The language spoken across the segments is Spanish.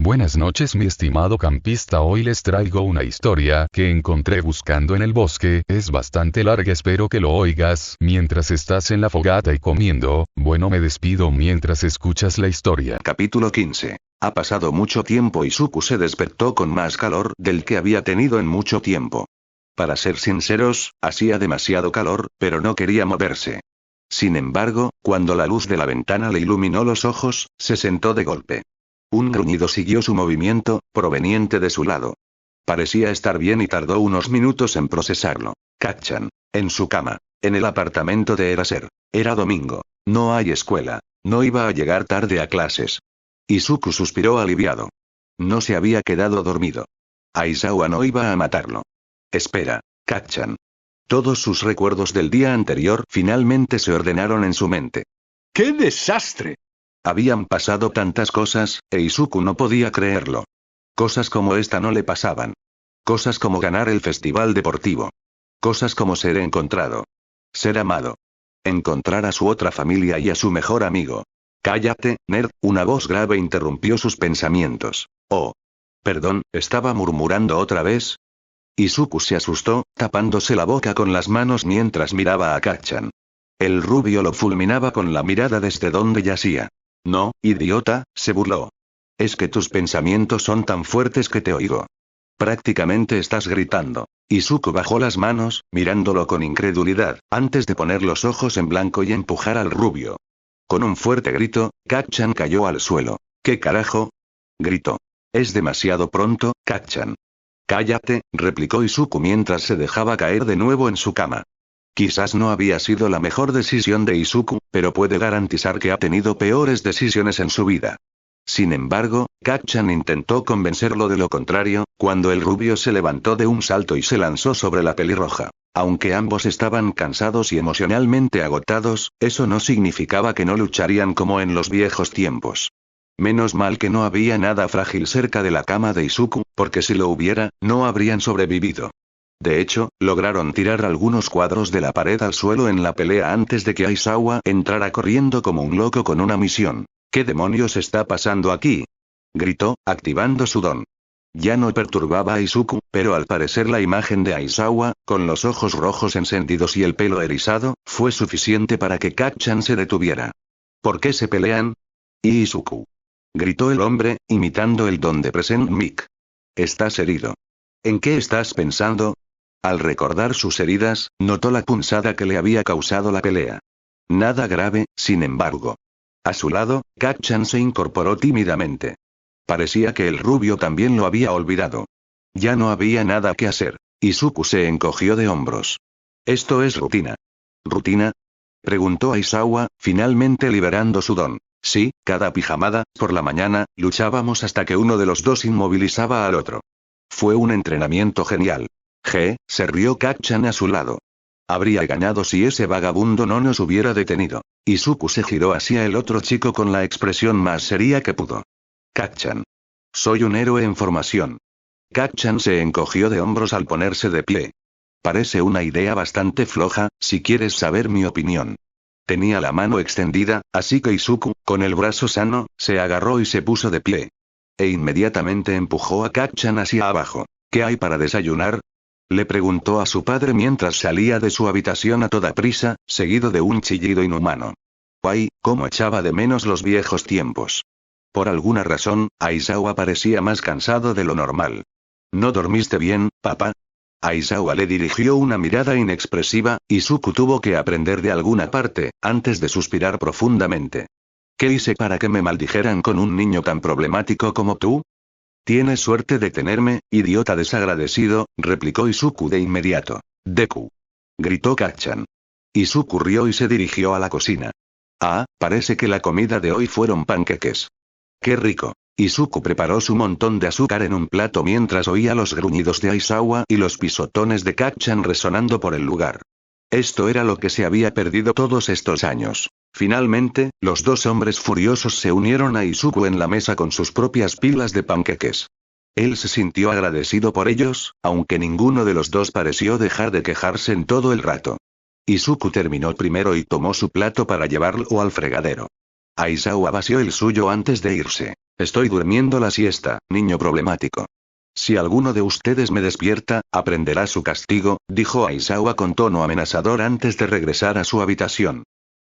Buenas noches mi estimado campista, hoy les traigo una historia que encontré buscando en el bosque, es bastante larga, espero que lo oigas mientras estás en la fogata y comiendo. Bueno, me despido mientras escuchas la historia. Capítulo 15. Ha pasado mucho tiempo y Izuku se despertó con más calor del que había tenido en mucho tiempo. Para ser sinceros, hacía demasiado calor, pero no quería moverse. Sin embargo, cuando la luz de la ventana le iluminó los ojos, se sentó de golpe. Un gruñido siguió su movimiento, proveniente de su lado. Parecía estar bien y tardó unos minutos en procesarlo. Kacchan. En su cama. En el apartamento de Eraser. Era domingo. No hay escuela. No iba a llegar tarde a clases. Izuku suspiró aliviado. No se había quedado dormido. Aizawa no iba a matarlo. Espera, Kacchan. Todos sus recuerdos del día anterior finalmente se ordenaron en su mente. ¡Qué desastre! Habían pasado tantas cosas, e Izuku no podía creerlo. Cosas como esta no le pasaban. Cosas como ganar el festival deportivo. Cosas como ser encontrado. Ser amado. Encontrar a su otra familia y a su mejor amigo. Cállate, nerd, una voz grave interrumpió sus pensamientos. Oh. Perdón, ¿estaba murmurando otra vez? Izuku se asustó, tapándose la boca con las manos mientras miraba a Kacchan. El rubio lo fulminaba con la mirada desde donde yacía. No, idiota, se burló. Es que tus pensamientos son tan fuertes que te oigo. Prácticamente estás gritando. Izuku bajó las manos, mirándolo con incredulidad, antes de poner los ojos en blanco y empujar al rubio. Con un fuerte grito, Kacchan cayó al suelo. ¿Qué carajo? Gritó. Es demasiado pronto, Kacchan. Cállate, replicó Izuku mientras se dejaba caer de nuevo en su cama. Quizás no había sido la mejor decisión de Izuku, pero puede garantizar que ha tenido peores decisiones en su vida. Sin embargo, Kacchan intentó convencerlo de lo contrario, cuando el rubio se levantó de un salto y se lanzó sobre la pelirroja. Aunque ambos estaban cansados y emocionalmente agotados, eso no significaba que no lucharían como en los viejos tiempos. Menos mal que no había nada frágil cerca de la cama de Izuku, porque si lo hubiera, no habrían sobrevivido. De hecho, lograron tirar algunos cuadros de la pared al suelo en la pelea antes de que Aizawa entrara corriendo como un loco con una misión. ¿Qué demonios está pasando aquí? Gritó, activando su don. Ya no perturbaba a Izuku, pero al parecer la imagen de Aizawa, con los ojos rojos encendidos y el pelo erizado, fue suficiente para que Kacchan se detuviera. ¿Por qué se pelean? Izuku. Gritó el hombre, imitando el don de Present Mic. Estás herido. ¿En qué estás pensando? Al recordar sus heridas, notó la punzada que le había causado la pelea. Nada grave, sin embargo. A su lado, Kacchan se incorporó tímidamente. Parecía que el rubio también lo había olvidado. Ya no había nada que hacer. Izuku se encogió de hombros. Esto es rutina. ¿Rutina? Preguntó Aizawa, finalmente liberando su don. Sí, cada pijamada, por la mañana, luchábamos hasta que uno de los dos inmovilizaba al otro. Fue un entrenamiento genial. Se rió Kacchan a su lado. Habría ganado si ese vagabundo no nos hubiera detenido. Izuku se giró hacia el otro chico con la expresión más seria que pudo. Kacchan. Soy un héroe en formación. Kacchan se encogió de hombros al ponerse de pie. Parece una idea bastante floja, si quieres saber mi opinión. Tenía la mano extendida, así que Izuku, con el brazo sano, se agarró y se puso de pie. E inmediatamente empujó a Kacchan hacia abajo. ¿Qué hay para desayunar? Le preguntó a su padre mientras salía de su habitación a toda prisa, seguido de un chillido inhumano. ¡Ay, cómo echaba de menos los viejos tiempos! Por alguna razón, Aizawa parecía más cansado de lo normal. ¿No dormiste bien, papá? Aizawa le dirigió una mirada inexpresiva, y Izuku tuvo que aprender de alguna parte, antes de suspirar profundamente. ¿Qué hice para que me maldijeran con un niño tan problemático como tú? Tienes suerte de tenerme, idiota desagradecido, replicó Izuku de inmediato. Deku. Gritó Kacchan. Izuku rió y se dirigió a la cocina. Ah, parece que la comida de hoy fueron panqueques. ¡Qué rico! Izuku preparó su montón de azúcar en un plato mientras oía los gruñidos de Aizawa y los pisotones de Kacchan resonando por el lugar. Esto era lo que se había perdido todos estos años. Finalmente, los dos hombres furiosos se unieron a Izuku en la mesa con sus propias pilas de panqueques. Él se sintió agradecido por ellos, aunque ninguno de los dos pareció dejar de quejarse en todo el rato. Izuku terminó primero y tomó su plato para llevarlo al fregadero. Aizawa vació el suyo antes de irse. Estoy durmiendo la siesta, niño problemático. Si alguno de ustedes me despierta, aprenderá su castigo, dijo Aizawa con tono amenazador antes de regresar a su habitación.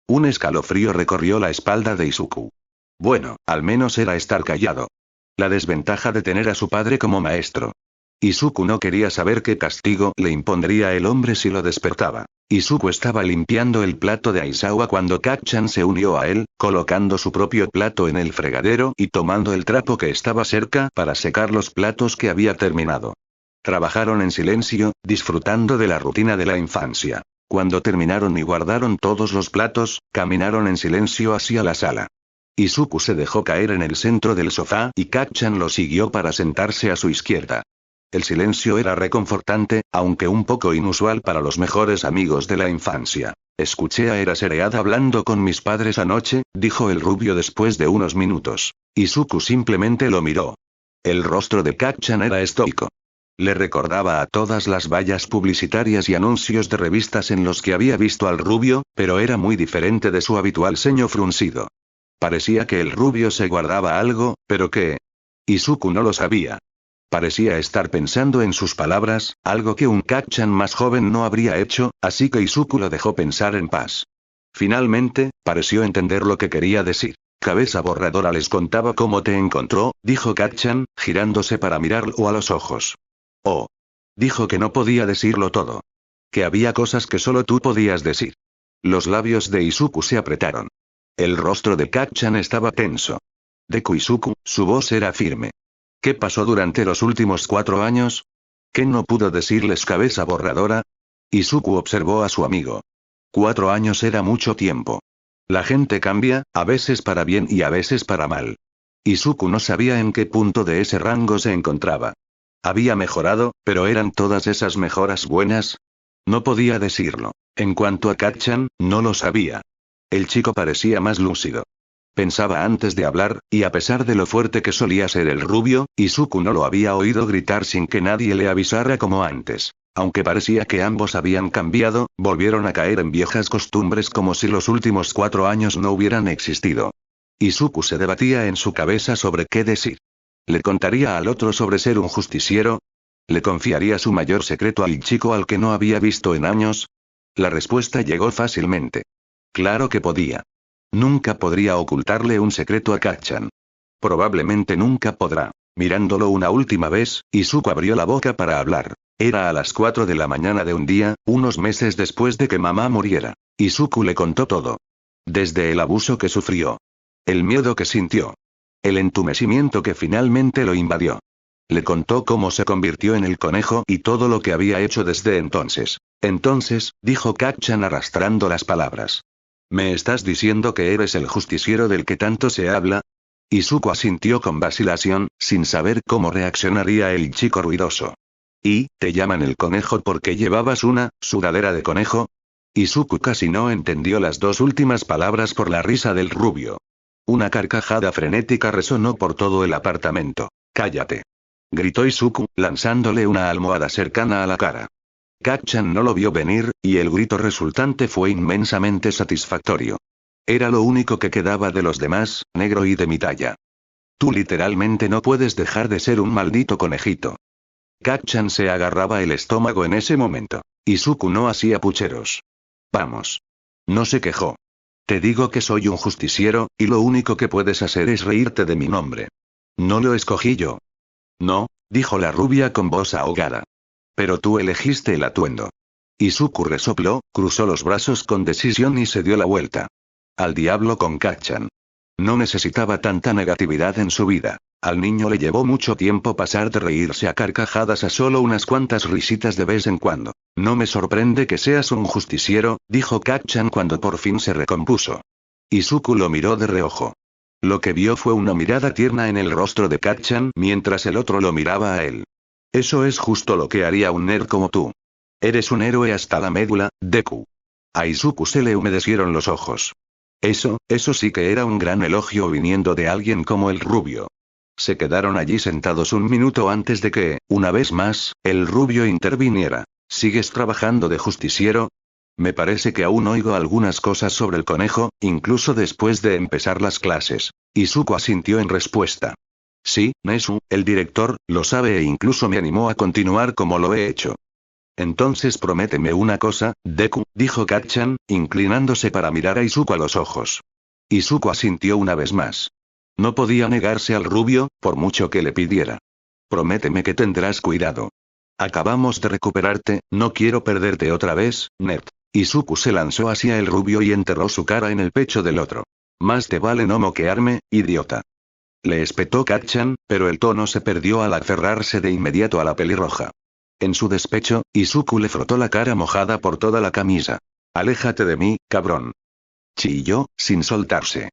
Un escalofrío recorrió la espalda de Izuku. Bueno, al menos era estar callado. La desventaja de tener a su padre como maestro. Izuku no quería saber qué castigo le impondría el hombre si lo despertaba. Izuku estaba limpiando el plato de Aizawa cuando Kacchan se unió a él, colocando su propio plato en el fregadero y tomando el trapo que estaba cerca para secar los platos que había terminado. Trabajaron en silencio, disfrutando de la rutina de la infancia. Cuando terminaron y guardaron todos los platos, caminaron en silencio hacia la sala. Izuku se dejó caer en el centro del sofá y Kacchan lo siguió para sentarse a su izquierda. El silencio era reconfortante, aunque un poco inusual para los mejores amigos de la infancia. Escuché a Eraserhead hablando con mis padres anoche, dijo el rubio después de unos minutos. Izuku simplemente lo miró. El rostro de Kacchan era estoico. Le recordaba a todas las vallas publicitarias y anuncios de revistas en los que había visto al rubio, pero era muy diferente de su habitual ceño fruncido. Parecía que el rubio se guardaba algo, pero ¿qué? Izuku no lo sabía. Parecía estar pensando en sus palabras, algo que un Kacchan más joven no habría hecho, así que Izuku lo dejó pensar en paz. Finalmente, pareció entender lo que quería decir. Cabeza borradora les contaba cómo te encontró, dijo Kacchan, girándose para mirarlo a los ojos. Oh. Dijo que no podía decirlo todo. Que había cosas que solo tú podías decir. Los labios de Izuku se apretaron. El rostro de Kacchan estaba tenso. Deku Izuku, su voz era firme. ¿Qué pasó durante los últimos 4 años? ¿Qué no pudo decirles cabeza borradora? Izuku observó a su amigo. 4 años era mucho tiempo. La gente cambia, a veces para bien y a veces para mal. Izuku no sabía en qué punto de ese rango se encontraba. Había mejorado, pero ¿eran todas esas mejoras buenas? No podía decirlo. En cuanto a Kacchan, no lo sabía. El chico parecía más lúcido. Pensaba antes de hablar, y a pesar de lo fuerte que solía ser el rubio, Izuku no lo había oído gritar sin que nadie le avisara como antes. Aunque parecía que ambos habían cambiado, volvieron a caer en viejas costumbres como si los últimos 4 años no hubieran existido. Izuku se debatía en su cabeza sobre qué decir. ¿Le contaría al otro sobre ser un justiciero? ¿Le confiaría su mayor secreto al chico al que no había visto en años? La respuesta llegó fácilmente. Claro que podía. Nunca podría ocultarle un secreto a Kacchan. Probablemente nunca podrá. Mirándolo una última vez, Izuku abrió la boca para hablar. Era a las 4 de la mañana de un día, unos meses después de que mamá muriera. Izuku le contó todo. Desde el abuso que sufrió. El miedo que sintió. El entumecimiento que finalmente lo invadió. Le contó cómo se convirtió en el conejo y todo lo que había hecho desde entonces. Entonces, dijo Kacchan arrastrando las palabras. ¿Me estás diciendo que eres el justiciero del que tanto se habla? Izuku asintió con vacilación, sin saber cómo reaccionaría el chico ruidoso. ¿Y, te llaman el conejo porque llevabas una sudadera de conejo? Izuku casi no entendió las 2 últimas palabras por la risa del rubio. Una carcajada frenética resonó por todo el apartamento. ¡Cállate!, gritó Izuku, lanzándole una almohada cercana a la cara. Kacchan no lo vio venir, y el grito resultante fue inmensamente satisfactorio. Era lo único que quedaba de los demás, negro y de mi talla. Tú literalmente no puedes dejar de ser un maldito conejito. Kacchan se agarraba el estómago en ese momento. Izuku no hacía pucheros. Vamos. No se quejó. Te digo que soy un justiciero, y lo único que puedes hacer es reírte de mi nombre. No lo escogí yo. No, dijo la rubia con voz ahogada. Pero tú elegiste el atuendo. Izuku resopló, cruzó los brazos con decisión y se dio la vuelta. Al diablo con Kacchan. No necesitaba tanta negatividad en su vida. Al niño le llevó mucho tiempo pasar de reírse a carcajadas a solo unas cuantas risitas de vez en cuando. No me sorprende que seas un justiciero, dijo Kacchan cuando por fin se recompuso. Izuku lo miró de reojo. Lo que vio fue una mirada tierna en el rostro de Kacchan mientras el otro lo miraba a él. Eso es justo lo que haría un nerd como tú. Eres un héroe hasta la médula, Deku. A Izuku se le humedecieron los ojos. Eso sí que era un gran elogio viniendo de alguien como el rubio. Se quedaron allí sentados un minuto antes de que, una vez más, el rubio interviniera. ¿Sigues trabajando de justiciero? Me parece que aún oigo algunas cosas sobre el conejo, incluso después de empezar las clases. Izuku asintió en respuesta. Sí, Nezu, el director, lo sabe e incluso me animó a continuar como lo he hecho. Entonces prométeme una cosa, Deku, dijo Kacchan, inclinándose para mirar a Izuku a los ojos. Izuku asintió una vez más. No podía negarse al rubio, por mucho que le pidiera. Prométeme que tendrás cuidado. Acabamos de recuperarte, no quiero perderte otra vez, Ned. Izuku se lanzó hacia el rubio y enterró su cara en el pecho del otro. Más te vale no moquearme, idiota. Le espetó Kacchan, pero el tono se perdió al aferrarse de inmediato a la pelirroja. En su despecho, Izuku le frotó la cara mojada por toda la camisa. Aléjate de mí, cabrón. Chilló, sin soltarse.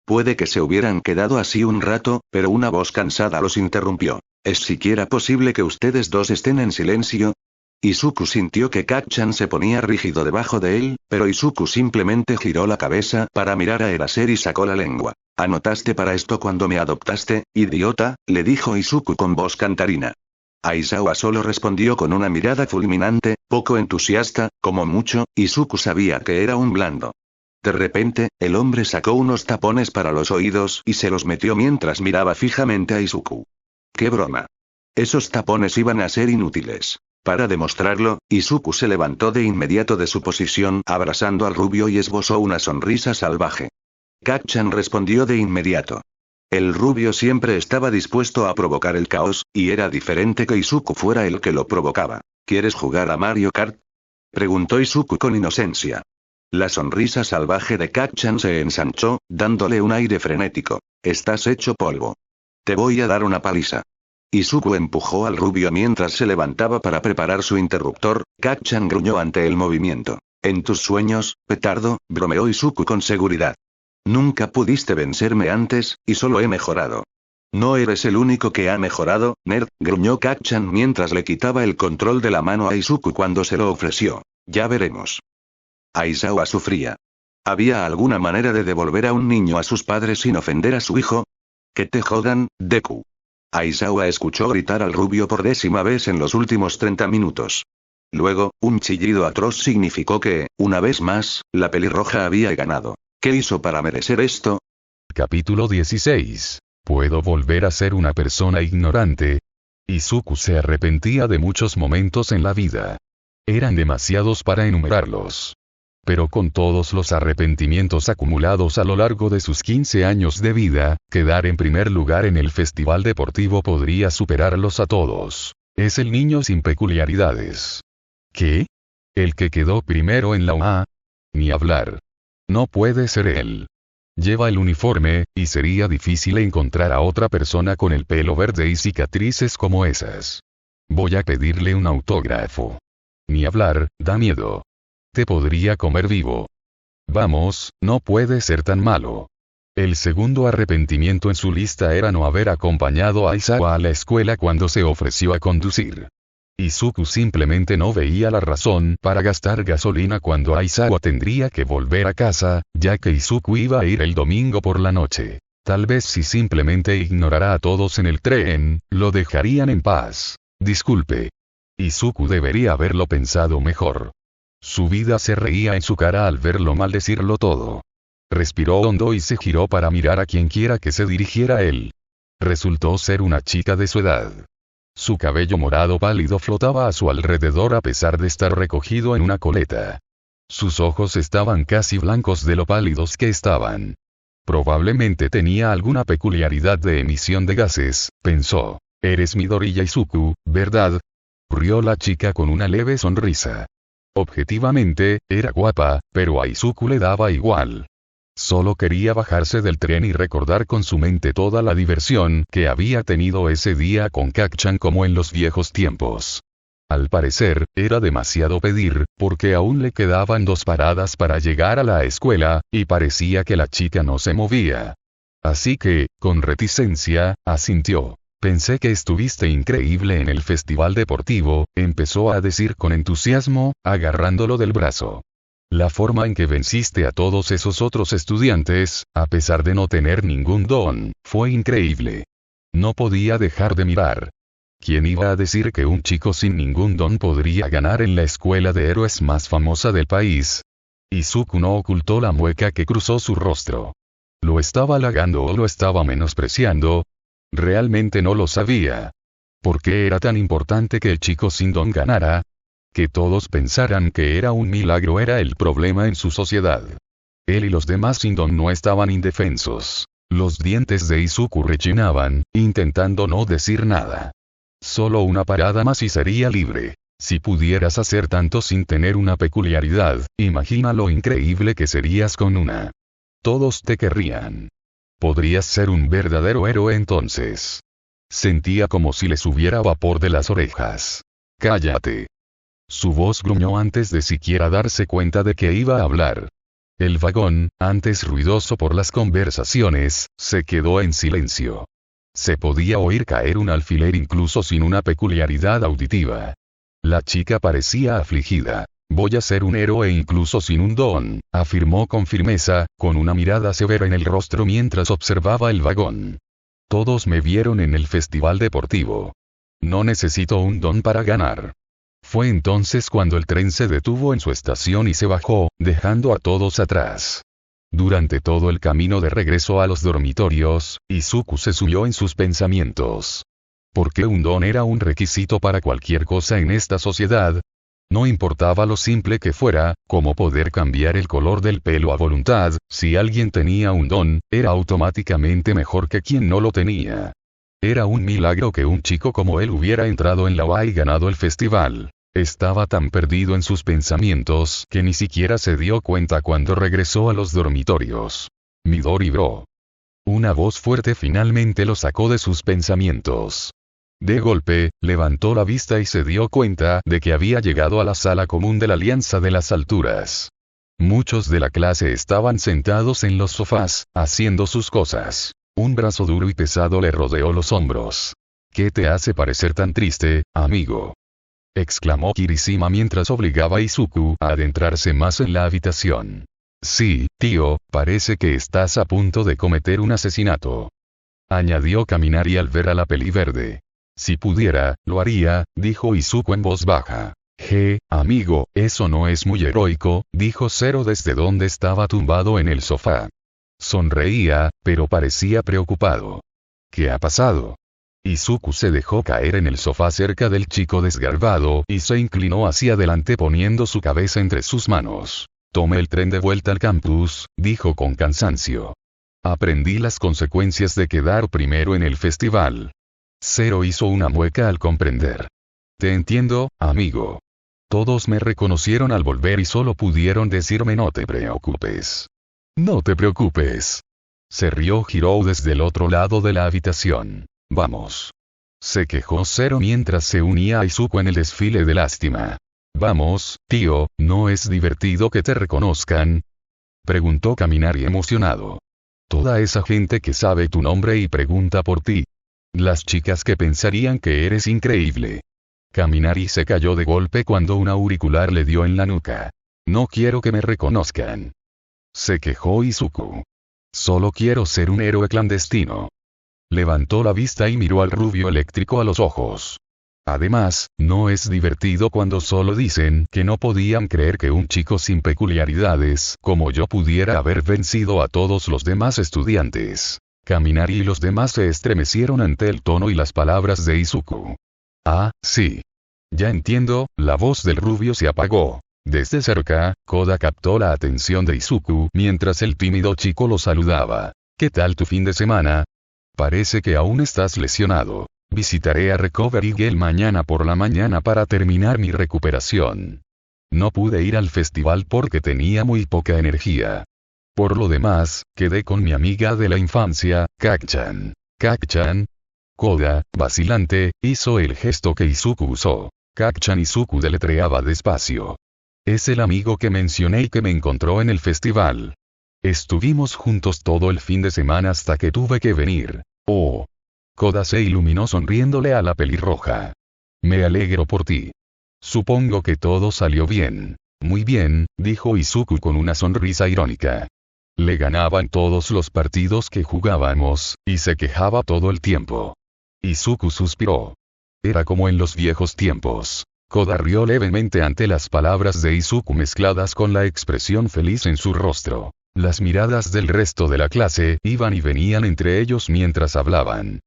Puede que se hubieran quedado así un rato, pero una voz cansada los interrumpió. ¿Es siquiera posible que ustedes dos estén en silencio? Izuku sintió que Kacchan se ponía rígido debajo de él, pero Izuku simplemente giró la cabeza para mirar a Eraser y sacó la lengua. ¿Anotaste para esto cuando me adoptaste, idiota?, le dijo Izuku con voz cantarina. Aizawa solo respondió con una mirada fulminante, poco entusiasta, como mucho, Izuku sabía que era un blando. De repente, el hombre sacó unos tapones para los oídos y se los metió mientras miraba fijamente a Izuku. ¡Qué broma! Esos tapones iban a ser inútiles. Para demostrarlo, Izuku se levantó de inmediato de su posición abrazando al rubio y esbozó una sonrisa salvaje. Kacchan respondió de inmediato. El rubio siempre estaba dispuesto a provocar el caos, y era diferente que Izuku fuera el que lo provocaba. ¿Quieres jugar a Mario Kart?, preguntó Izuku con inocencia. La sonrisa salvaje de Kacchan se ensanchó, dándole un aire frenético. Estás hecho polvo. Te voy a dar una paliza. Izuku empujó al rubio mientras se levantaba para preparar su interruptor. Kacchan gruñó ante el movimiento. En tus sueños, petardo, bromeó Izuku con seguridad. Nunca pudiste vencerme antes, y solo he mejorado. No eres el único que ha mejorado, nerd, gruñó Kacchan mientras le quitaba el control de la mano a Izuku cuando se lo ofreció. Ya veremos. Aizawa sufría. ¿Había alguna manera de devolver a un niño a sus padres sin ofender a su hijo? Que te jodan, Deku. Aizawa escuchó gritar al rubio por 10ª vez en los últimos 30 minutos. Luego, un chillido atroz significó que, una vez más, la pelirroja había ganado. ¿Qué hizo para merecer esto? Capítulo 16. ¿Puedo volver a ser una persona ignorante? Izuku se arrepentía de muchos momentos en la vida. Eran demasiados para enumerarlos. Pero con todos los arrepentimientos acumulados a lo largo de sus 15 años de vida, quedar en primer lugar en el festival deportivo podría superarlos a todos. Es el niño sin peculiaridades. ¿Qué? ¿El que quedó primero en la UA? Ni hablar. No puede ser él. Lleva el uniforme, y sería difícil encontrar a otra persona con el pelo verde y cicatrices como esas. Voy a pedirle un autógrafo. Ni hablar, da miedo. Te podría comer vivo. Vamos, no puede ser tan malo. El segundo arrepentimiento en su lista era no haber acompañado a Aizawa a la escuela cuando se ofreció a conducir. Izuku simplemente no veía la razón para gastar gasolina cuando Aizawa tendría que volver a casa, ya que Izuku iba a ir el domingo por la noche. Tal vez si simplemente ignorara a todos en el tren, lo dejarían en paz. Disculpe. Izuku debería haberlo pensado mejor. Su vida se reía en su cara al verlo maldecirlo todo. Respiró hondo y se giró para mirar a quien quiera que se dirigiera a él. Resultó ser una chica de su edad. Su cabello morado pálido flotaba a su alrededor a pesar de estar recogido en una coleta. Sus ojos estaban casi blancos de lo pálidos que estaban. Probablemente tenía alguna peculiaridad de emisión de gases, pensó. Eres Midoriya Izuku, ¿verdad? Rió la chica con una leve sonrisa. Objetivamente, era guapa, pero a Izuku le daba igual. Solo quería bajarse del tren y recordar con su mente toda la diversión que había tenido ese día con Kacchan como en los viejos tiempos. Al parecer, era demasiado pedir, porque aún le quedaban 2 paradas para llegar a la escuela, y parecía que la chica no se movía. Así que, con reticencia, asintió. Pensé que estuviste increíble en el festival deportivo, empezó a decir con entusiasmo, agarrándolo del brazo. La forma en que venciste a todos esos otros estudiantes, a pesar de no tener ningún don, fue increíble. No podía dejar de mirar. ¿Quién iba a decir que un chico sin ningún don podría ganar en la escuela de héroes más famosa del país? Izuku no ocultó la mueca que cruzó su rostro. ¿Lo estaba halagando o lo estaba menospreciando? Realmente no lo sabía. ¿Por qué era tan importante que el chico sin don ganara? Que todos pensaran que era un milagro era el problema en su sociedad. Él y los demás sin don no estaban indefensos. Los dientes de Izuku rechinaban, intentando no decir nada. Solo una parada más y sería libre. Si pudieras hacer tanto sin tener una peculiaridad, imagina lo increíble que serías con una. Todos te querrían. Podrías ser un verdadero héroe entonces. Sentía como si le subiera vapor de las orejas. Cállate. Su voz gruñó antes de siquiera darse cuenta de que iba a hablar. El vagón, antes ruidoso por las conversaciones, se quedó en silencio. Se podía oír caer un alfiler incluso sin una peculiaridad auditiva. La chica parecía afligida. Voy a ser un héroe incluso sin un don, afirmó con firmeza, con una mirada severa en el rostro mientras observaba el vagón. Todos me vieron en el festival deportivo. No necesito un don para ganar. Fue entonces cuando el tren se detuvo en su estación y se bajó, dejando a todos atrás. Durante todo el camino de regreso a los dormitorios, Izuku se sumió en sus pensamientos. ¿Por qué un don era un requisito para cualquier cosa en esta sociedad? No importaba lo simple que fuera, como poder cambiar el color del pelo a voluntad, si alguien tenía un don, era automáticamente mejor que quien no lo tenía. Era un milagro que un chico como él hubiera entrado en la UA y ganado el festival. Estaba tan perdido en sus pensamientos que ni siquiera se dio cuenta cuando regresó a los dormitorios. Midori bro. Una voz fuerte finalmente lo sacó de sus pensamientos. De golpe, levantó la vista y se dio cuenta de que había llegado a la sala común de la Alianza de las Alturas. Muchos de la clase estaban sentados en los sofás, haciendo sus cosas. Un brazo duro y pesado le rodeó los hombros. ¿Qué te hace parecer tan triste, amigo?, exclamó Kirishima mientras obligaba a Izuku a adentrarse más en la habitación. Sí, tío, parece que estás a punto de cometer un asesinato, añadió Kaminari al ver a la peli verde. Si pudiera, lo haría, dijo Izuku en voz baja. Amigo, eso no es muy heroico, dijo Zero desde donde estaba tumbado en el sofá. Sonreía, pero parecía preocupado. ¿Qué ha pasado? Izuku se dejó caer en el sofá cerca del chico desgarbado y se inclinó hacia adelante poniendo su cabeza entre sus manos. Tomé el tren de vuelta al campus, dijo con cansancio. Aprendí las consecuencias de quedar primero en el festival. Zero hizo una mueca al comprender. Te entiendo, amigo. Todos me reconocieron al volver y solo pudieron decirme no te preocupes. No te preocupes. Se rió Hirou desde el otro lado de la habitación. Vamos. Se quejó Zero mientras se unía a Izuku en el desfile de lástima. Vamos, tío, ¿no es divertido que te reconozcan?, preguntó Kaminari emocionado. Toda esa gente que sabe tu nombre y pregunta por ti. Las chicas que pensarían que eres increíble. Kaminari se cayó de golpe cuando un auricular le dio en la nuca. No quiero que me reconozcan, se quejó Izuku. Solo quiero ser un héroe clandestino. Levantó la vista y miró al rubio eléctrico a los ojos. Además, no es divertido cuando solo dicen que no podían creer que un chico sin peculiaridades como yo pudiera haber vencido a todos los demás estudiantes. Kaminari y los demás se estremecieron ante el tono y las palabras de Izuku. Ah, sí. Ya entiendo, la voz del rubio se apagó. Desde cerca, Koda captó la atención de Izuku mientras el tímido chico lo saludaba. ¿Qué tal tu fin de semana? Parece que aún estás lesionado. Visitaré a Recovery Girl mañana por la mañana para terminar mi recuperación. No pude ir al festival porque tenía muy poca energía. Por lo demás, quedé con mi amiga de la infancia, Kak-chan. ¿Kak-chan? Koda, vacilante, hizo el gesto que Izuku usó. Kak-chan. Izuku deletreaba despacio. Es el amigo que mencioné y que me encontró en el festival. Estuvimos juntos todo el fin de semana hasta que tuve que venir. Oh. Koda se iluminó sonriéndole a la pelirroja. Me alegro por ti. Supongo que todo salió bien. Muy bien, dijo Izuku con una sonrisa irónica. Le ganaban todos los partidos que jugábamos, y se quejaba todo el tiempo. Izuku suspiró. Era como en los viejos tiempos. Koda rió levemente ante las palabras de Izuku mezcladas con la expresión feliz en su rostro. Las miradas del resto de la clase iban y venían entre ellos mientras hablaban.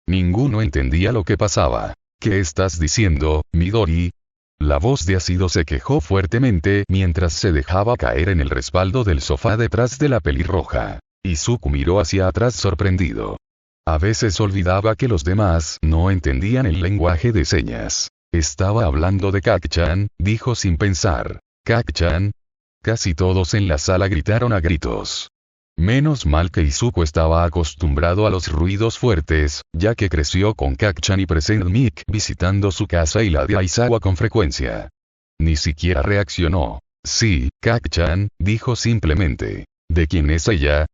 Ninguno entendía lo que pasaba. ¿Qué estás diciendo, Midori? La voz de Asido se quejó fuertemente mientras se dejaba caer en el respaldo del sofá detrás de la pelirroja. Izuku miró hacia atrás sorprendido. A veces olvidaba que los demás no entendían el lenguaje de señas. Estaba hablando de Kak-chan, dijo sin pensar. ¿Kak-chan? Casi todos en la sala gritaron a gritos. Menos mal que Izuku estaba acostumbrado a los ruidos fuertes, ya que creció con Kak-chan y Present Mic visitando su casa y la de Aizawa con frecuencia. Ni siquiera reaccionó. Sí, Kak-chan, dijo simplemente. ¿De quién es ella?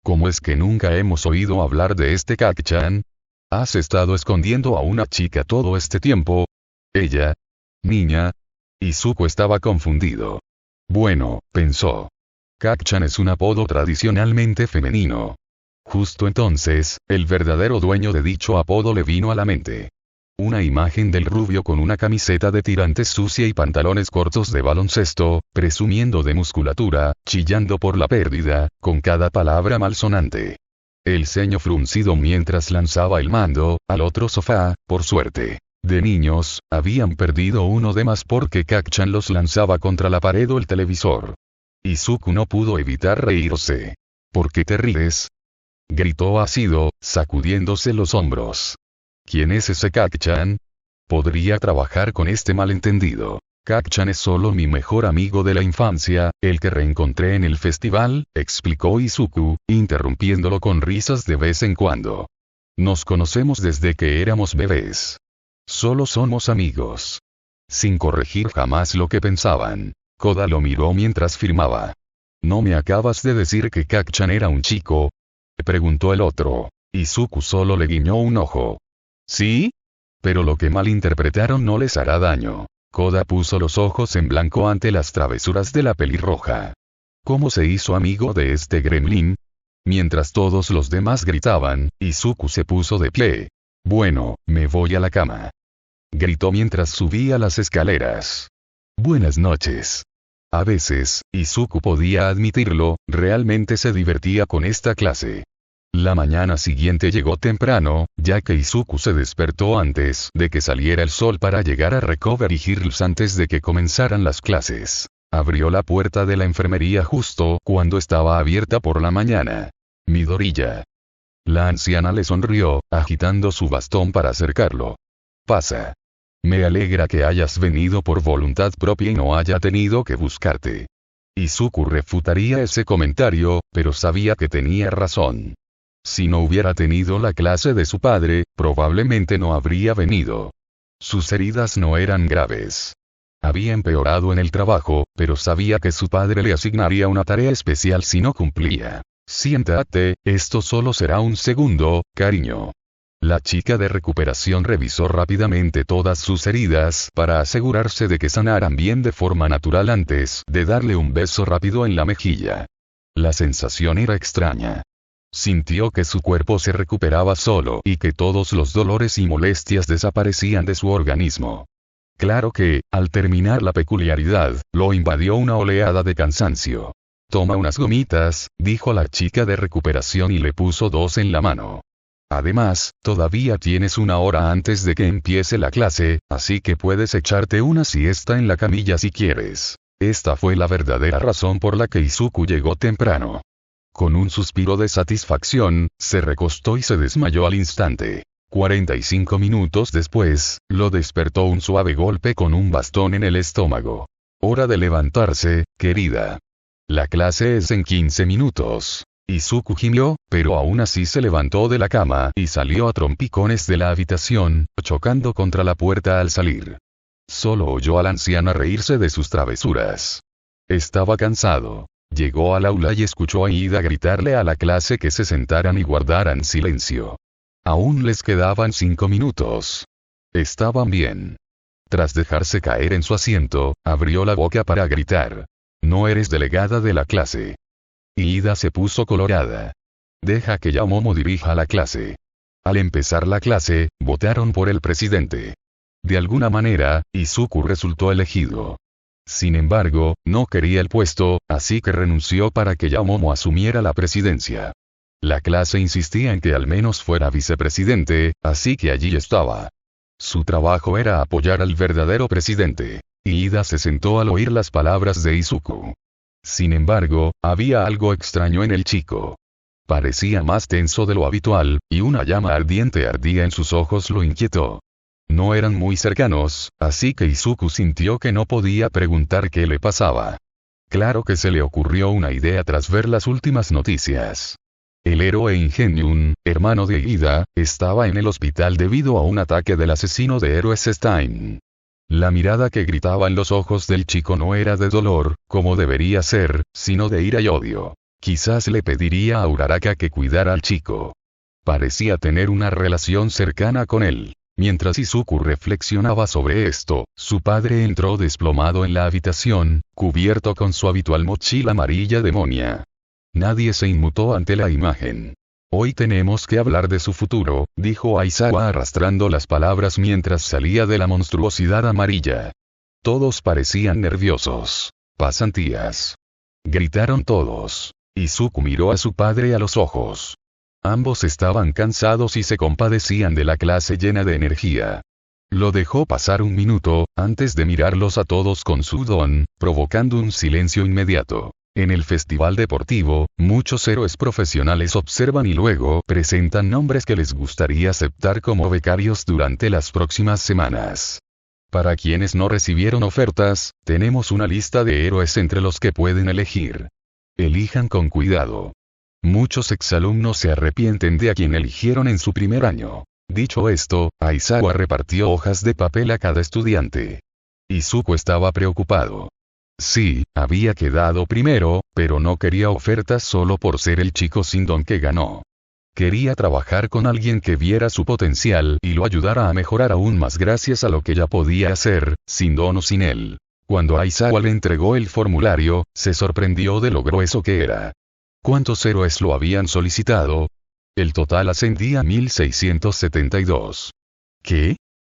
¿Cómo es que nunca hemos oído hablar de este Kak-chan? ¿Has estado escondiendo a una chica todo este tiempo? ¿Ella? ¿Niña? Izuku estaba confundido. Bueno, pensó. Kak-chan es un apodo tradicionalmente femenino. Justo entonces, el verdadero dueño de dicho apodo le vino a la mente. Una imagen del rubio con una camiseta de tirantes sucia y pantalones cortos de baloncesto, presumiendo de musculatura, chillando por la pérdida, con cada palabra malsonante. El ceño fruncido mientras lanzaba el mando, al otro sofá, por suerte. De niños, habían perdido uno de más porque Kak-chan los lanzaba contra la pared o el televisor. Izuku no pudo evitar reírse. ¿Por qué te ríes? Gritó Asido, sacudiéndose los hombros. ¿Quién es ese Kak-chan? Podría trabajar con este malentendido. Kak-chan es solo mi mejor amigo de la infancia, el que reencontré en el festival, explicó Izuku, interrumpiéndolo con risas de vez en cuando. Nos conocemos desde que éramos bebés. Solo somos amigos. Sin corregir jamás lo que pensaban. Koda lo miró mientras firmaba. ¿No me acabas de decir que Kak-chan era un chico? Preguntó el otro. Izuku solo le guiñó un ojo. ¿Sí? Pero lo que malinterpretaron no les hará daño. Koda puso los ojos en blanco ante las travesuras de la pelirroja. ¿Cómo se hizo amigo de este gremlin? Mientras todos los demás gritaban, Izuku se puso de pie. Bueno, me voy a la cama. Gritó mientras subía las escaleras. Buenas noches. A veces, Izuku podía admitirlo, realmente se divertía con esta clase. La mañana siguiente llegó temprano, ya que Izuku se despertó antes de que saliera el sol para llegar a Recovery Hills antes de que comenzaran las clases. Abrió la puerta de la enfermería justo cuando estaba abierta por la mañana. Midoriya. La anciana le sonrió, agitando su bastón para acercarlo. Pasa. Me alegra que hayas venido por voluntad propia y no haya tenido que buscarte. Izuku refutaría ese comentario, pero sabía que tenía razón. Si no hubiera tenido la clase de su padre, probablemente no habría venido. Sus heridas no eran graves. Había empeorado en el trabajo, pero sabía que su padre le asignaría una tarea especial si no cumplía. Siéntate, esto solo será un segundo, cariño. La chica de recuperación revisó rápidamente todas sus heridas para asegurarse de que sanaran bien de forma natural antes de darle un beso rápido en la mejilla. La sensación era extraña. Sintió que su cuerpo se recuperaba solo y que todos los dolores y molestias desaparecían de su organismo. Claro que, al terminar la peculiaridad, lo invadió una oleada de cansancio. Toma unas gomitas, dijo la chica de recuperación y le puso 2 en la mano. Además, todavía tienes 1 hora antes de que empiece la clase, así que puedes echarte una siesta en la camilla si quieres. Esta fue la verdadera razón por la que Izuku llegó temprano. Con un suspiro de satisfacción, se recostó y se desmayó al instante. 45 minutos después, lo despertó un suave golpe con un bastón en el estómago. Hora de levantarse, querida. La clase es en 15 minutos. Izuku gimió, pero aún así se levantó de la cama y salió a trompicones de la habitación, chocando contra la puerta al salir. Solo oyó a la anciana reírse de sus travesuras. Estaba cansado. Llegó al aula y escuchó a Ida gritarle a la clase que se sentaran y guardaran silencio. Aún les quedaban 5 minutos. Estaban bien. Tras dejarse caer en su asiento, abrió la boca para gritar. No eres delegada de la clase. Ida se puso colorada. Deja que Yaomomo dirija la clase. Al empezar la clase, votaron por el presidente. De alguna manera, Izuku resultó elegido. Sin embargo, no quería el puesto, así que renunció para que Yaomomo asumiera la presidencia. La clase insistía en que al menos fuera vicepresidente, así que allí estaba. Su trabajo era apoyar al verdadero presidente. Iida se sentó al oír las palabras de Izuku. Sin embargo, había algo extraño en el chico. Parecía más tenso de lo habitual, y una llama ardiente ardía en sus ojos lo inquietó. No eran muy cercanos, así que Izuku sintió que no podía preguntar qué le pasaba. Claro que se le ocurrió una idea tras ver las últimas noticias. El héroe Ingenium, hermano de Iida, estaba en el hospital debido a un ataque del asesino de héroes Stein. La mirada que gritaba en los ojos del chico no era de dolor, como debería ser, sino de ira y odio. Quizás le pediría a Uraraka que cuidara al chico. Parecía tener una relación cercana con él. Mientras Izuku reflexionaba sobre esto, su padre entró desplomado en la habitación, cubierto con su habitual mochila amarilla demonia. Nadie se inmutó ante la imagen. Hoy tenemos que hablar de su futuro, dijo Aizawa arrastrando las palabras mientras salía de la monstruosidad amarilla. Todos parecían nerviosos. Pasantías. Gritaron todos. Izuku miró a su padre a los ojos. Ambos estaban cansados y se compadecían de la clase llena de energía. Lo dejó pasar un minuto, antes de mirarlos a todos con su don, provocando un silencio inmediato. En el festival deportivo, muchos héroes profesionales observan y luego presentan nombres que les gustaría aceptar como becarios durante las próximas semanas. Para quienes no recibieron ofertas, tenemos una lista de héroes entre los que pueden elegir. Elijan con cuidado. Muchos exalumnos se arrepienten de a quien eligieron en su primer año. Dicho esto, Aizawa repartió hojas de papel a cada estudiante. Izuku estaba preocupado. Sí, había quedado primero, pero no quería ofertas solo por ser el chico sin don que ganó. Quería trabajar con alguien que viera su potencial y lo ayudara a mejorar aún más gracias a lo que ya podía hacer, sin don o sin él. Cuando Aizawa le entregó el formulario, se sorprendió de lo grueso que era. ¿Cuántos héroes lo habían solicitado? El total ascendía a 1672. ¿Qué?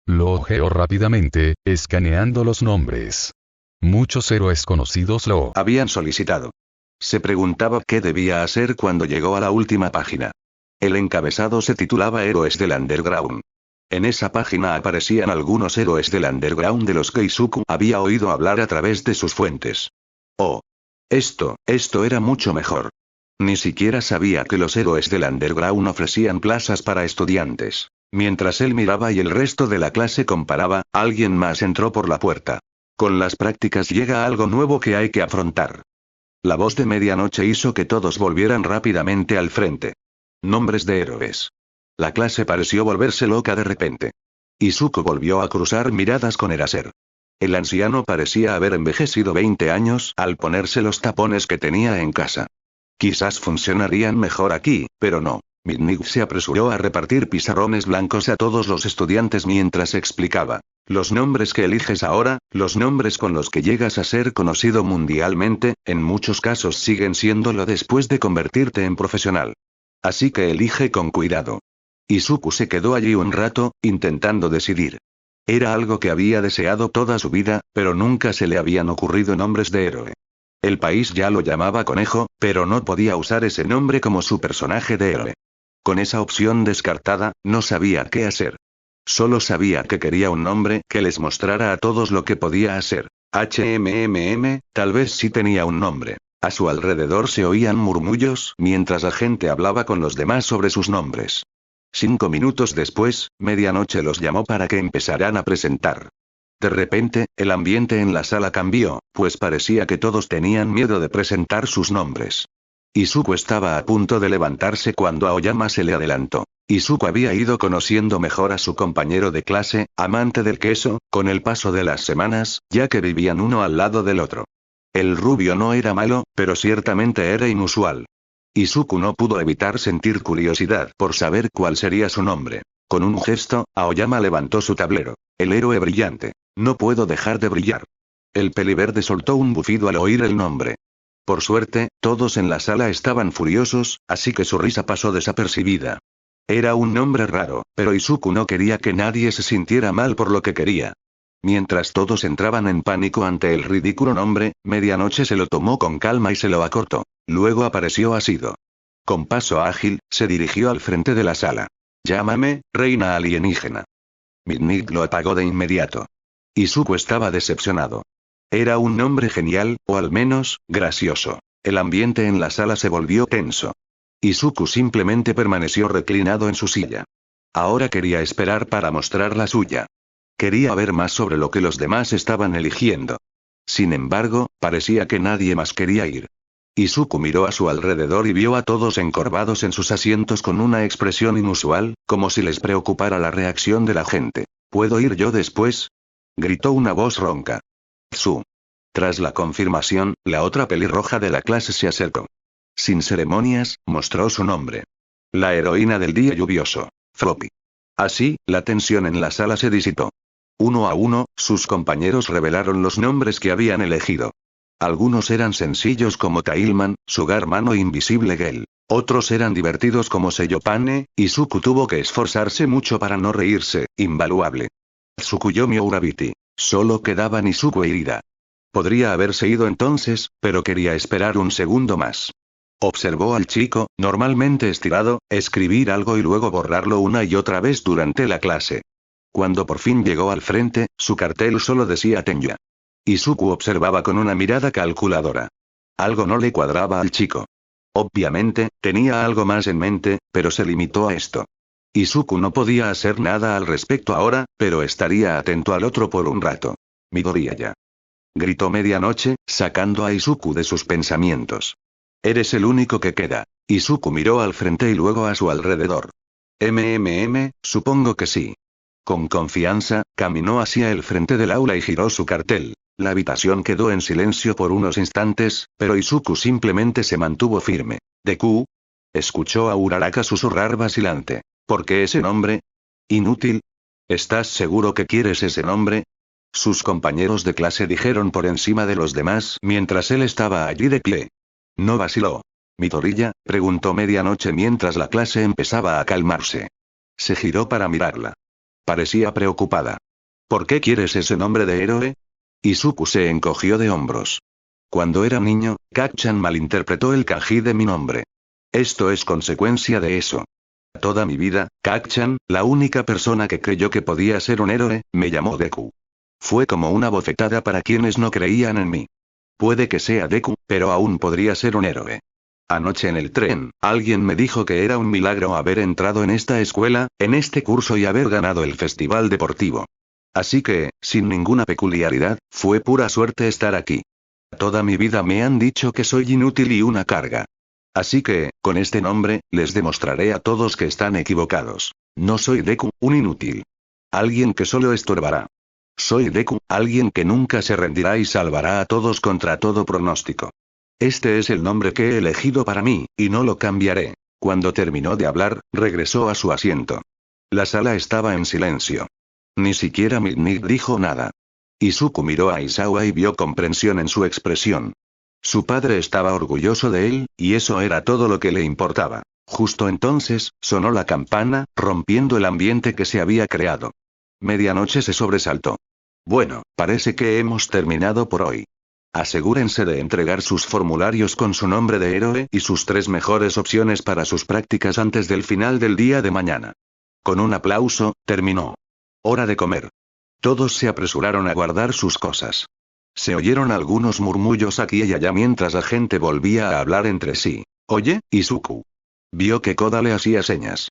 Lo hojeó rápidamente, escaneando los nombres. Muchos héroes conocidos lo habían solicitado. Se preguntaba qué debía hacer cuando llegó a la última página. El encabezado se titulaba Héroes del Underground. En esa página aparecían algunos héroes del Underground de los que Izuku había oído hablar a través de sus fuentes. Oh. Esto era mucho mejor. Ni siquiera sabía que los héroes del Underground ofrecían plazas para estudiantes. Mientras él miraba y el resto de la clase comparaba, alguien más entró por la puerta. Con las prácticas llega algo nuevo que hay que afrontar. La voz de medianoche hizo que todos volvieran rápidamente al frente. Nombres de héroes. La clase pareció volverse loca de repente. Izuku volvió a cruzar miradas con Eraser. El anciano parecía haber envejecido 20 años al ponerse los tapones que tenía en casa. Quizás funcionarían mejor aquí, pero no. Midnight se apresuró a repartir pizarrones blancos a todos los estudiantes mientras explicaba. Los nombres que eliges ahora, los nombres con los que llegas a ser conocido mundialmente, en muchos casos siguen siéndolo después de convertirte en profesional. Así que elige con cuidado. Izuku se quedó allí un rato, intentando decidir. Era algo que había deseado toda su vida, pero nunca se le habían ocurrido nombres de héroe. El país ya lo llamaba Conejo, pero no podía usar ese nombre como su personaje de héroe. Con esa opción descartada, no sabía qué hacer. Solo sabía que quería un nombre que les mostrara a todos lo que podía hacer. Tal vez sí tenía un nombre. A su alrededor se oían murmullos mientras la gente hablaba con los demás sobre sus nombres. 5 minutos después, medianoche los llamó para que empezaran a presentar. De repente, el ambiente en la sala cambió, pues parecía que todos tenían miedo de presentar sus nombres. Izuku estaba a punto de levantarse cuando Aoyama se le adelantó. Izuku había ido conociendo mejor a su compañero de clase, amante del queso, con el paso de las semanas, ya que vivían uno al lado del otro. El rubio no era malo, pero ciertamente era inusual. Izuku no pudo evitar sentir curiosidad por saber cuál sería su nombre. Con un gesto, Aoyama levantó su tablero. El héroe brillante. No puedo dejar de brillar. El peliverde soltó un bufido al oír el nombre. Por suerte, todos en la sala estaban furiosos, así que su risa pasó desapercibida. Era un nombre raro, pero Izuku no quería que nadie se sintiera mal por lo que quería. Mientras todos entraban en pánico ante el ridículo nombre, Medianoche se lo tomó con calma y se lo acortó. Luego apareció Asido. Con paso ágil, se dirigió al frente de la sala. Llámame, reina alienígena. Midnight lo apagó de inmediato. Izuku estaba decepcionado. Era un nombre genial, o al menos, gracioso. El ambiente en la sala se volvió tenso. Izuku simplemente permaneció reclinado en su silla. Ahora quería esperar para mostrar la suya. Quería ver más sobre lo que los demás estaban eligiendo. Sin embargo, parecía que nadie más quería ir. Izuku miró a su alrededor y vio a todos encorvados en sus asientos con una expresión inusual, como si les preocupara la reacción de la gente. ¿Puedo ir yo después? Gritó una voz ronca. Tsu. Tras la confirmación, la otra pelirroja de la clase se acercó. Sin ceremonias, mostró su nombre. La heroína del día lluvioso. Floppy. Así, la tensión en la sala se disipó. Uno a uno, sus compañeros revelaron los nombres que habían elegido. Algunos eran sencillos como Tailman, Sugar Mano Invisible Girl. Otros eran divertidos como Seyopane, y Izuku tuvo que esforzarse mucho para no reírse, invaluable. Tsukuyomi Urabiti. Solo quedaba Izuku e Irida. Podría haberse ido entonces, pero quería esperar un segundo más. Observó al chico, normalmente estirado, escribir algo y luego borrarlo una y otra vez durante la clase. Cuando por fin llegó al frente, su cartel solo decía Tenya. Izuku observaba con una mirada calculadora. Algo no le cuadraba al chico. Obviamente, tenía algo más en mente, pero se limitó a esto. Izuku no podía hacer nada al respecto ahora, pero estaría atento al otro por un rato. Midoriyaya. Gritó Medianoche, sacando a Izuku de sus pensamientos. Eres el único que queda. Izuku miró al frente y luego a su alrededor. Supongo que sí. Con confianza, caminó hacia el frente del aula y giró su cartel. La habitación quedó en silencio por unos instantes, pero Izuku simplemente se mantuvo firme. ¿Deku? Escuchó a Uraraka susurrar vacilante. ¿Por qué ese nombre? Inútil. ¿Estás seguro que quieres ese nombre? Sus compañeros de clase dijeron por encima de los demás mientras él estaba allí de pie. No vaciló. ¿Midoriya? Preguntó Medianoche mientras la clase empezaba a calmarse. Se giró para mirarla. Parecía preocupada. ¿Por qué quieres ese nombre de héroe? Izuku se encogió de hombros. Cuando era niño, Kacchan malinterpretó el kanji de mi nombre. Esto es consecuencia de eso. Toda mi vida, Kacchan, la única persona que creyó que podía ser un héroe, me llamó Deku. Fue como una bofetada para quienes no creían en mí. Puede que sea Deku, pero aún podría ser un héroe. Anoche en el tren, alguien me dijo que era un milagro haber entrado en esta escuela, en este curso y haber ganado el festival deportivo. Así que, sin ninguna peculiaridad, fue pura suerte estar aquí. Toda mi vida me han dicho que soy inútil y una carga. Así que, con este nombre, les demostraré a todos que están equivocados. No soy Deku, un inútil. Alguien que solo estorbará. Soy Deku, alguien que nunca se rendirá y salvará a todos contra todo pronóstico. Este es el nombre que he elegido para mí, y no lo cambiaré. Cuando terminó de hablar, regresó a su asiento. La sala estaba en silencio. Ni siquiera Midnight dijo nada. Izuku miró a Isawa y vio comprensión en su expresión. Su padre estaba orgulloso de él, y eso era todo lo que le importaba. Justo entonces, sonó la campana, rompiendo el ambiente que se había creado. Medianoche se sobresaltó. Bueno, parece que hemos terminado por hoy. Asegúrense de entregar sus formularios con su nombre de héroe y sus 3 mejores opciones para sus prácticas antes del final del día de mañana. Con un aplauso, terminó. Hora de comer. Todos se apresuraron a guardar sus cosas. Se oyeron algunos murmullos aquí y allá mientras la gente volvía a hablar entre sí. Oye, Izuku. Vio que Koda le hacía señas.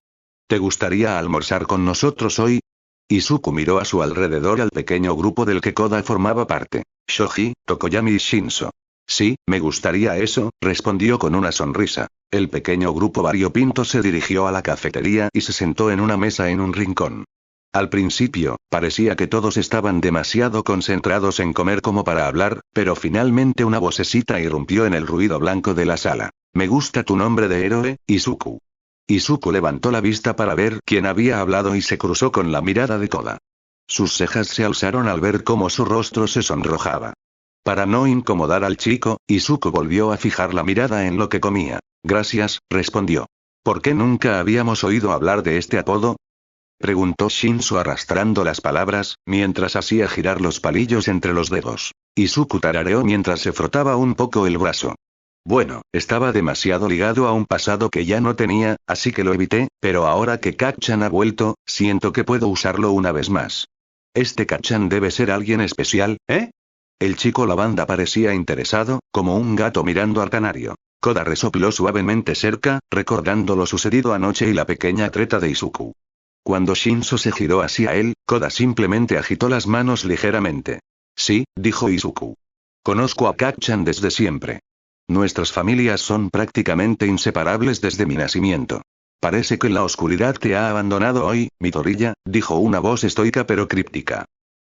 ¿Te gustaría almorzar con nosotros hoy? Izuku miró a su alrededor al pequeño grupo del que Koda formaba parte. Shoji, Tokoyami y Shinso. Sí, me gustaría eso, respondió con una sonrisa. El pequeño grupo variopinto se dirigió a la cafetería y se sentó en una mesa en un rincón. Al principio, parecía que todos estaban demasiado concentrados en comer como para hablar, pero finalmente una vocecita irrumpió en el ruido blanco de la sala. Me gusta tu nombre de héroe, Izuku. Izuku levantó la vista para ver quién había hablado y se cruzó con la mirada de Koda. Sus cejas se alzaron al ver cómo su rostro se sonrojaba. Para no incomodar al chico, Izuku volvió a fijar la mirada en lo que comía. Gracias, respondió. ¿Por qué nunca habíamos oído hablar de este apodo? Preguntó Shinzo arrastrando las palabras, mientras hacía girar los palillos entre los dedos. Izuku tarareó mientras se frotaba un poco el brazo. Bueno, estaba demasiado ligado a un pasado que ya no tenía, así que lo evité, pero ahora que Kacchan ha vuelto, siento que puedo usarlo una vez más. Este Kacchan debe ser alguien especial, ¿eh? El chico lavanda parecía interesado, como un gato mirando al canario. Koda resopló suavemente cerca, recordando lo sucedido anoche y la pequeña treta de Izuku. Cuando Shinzo se giró hacia él, Koda simplemente agitó las manos ligeramente. Sí, dijo Izuku. Conozco a Kacchan desde siempre. Nuestras familias son prácticamente inseparables desde mi nacimiento. Parece que la oscuridad te ha abandonado hoy, Midoriya, dijo una voz estoica pero críptica.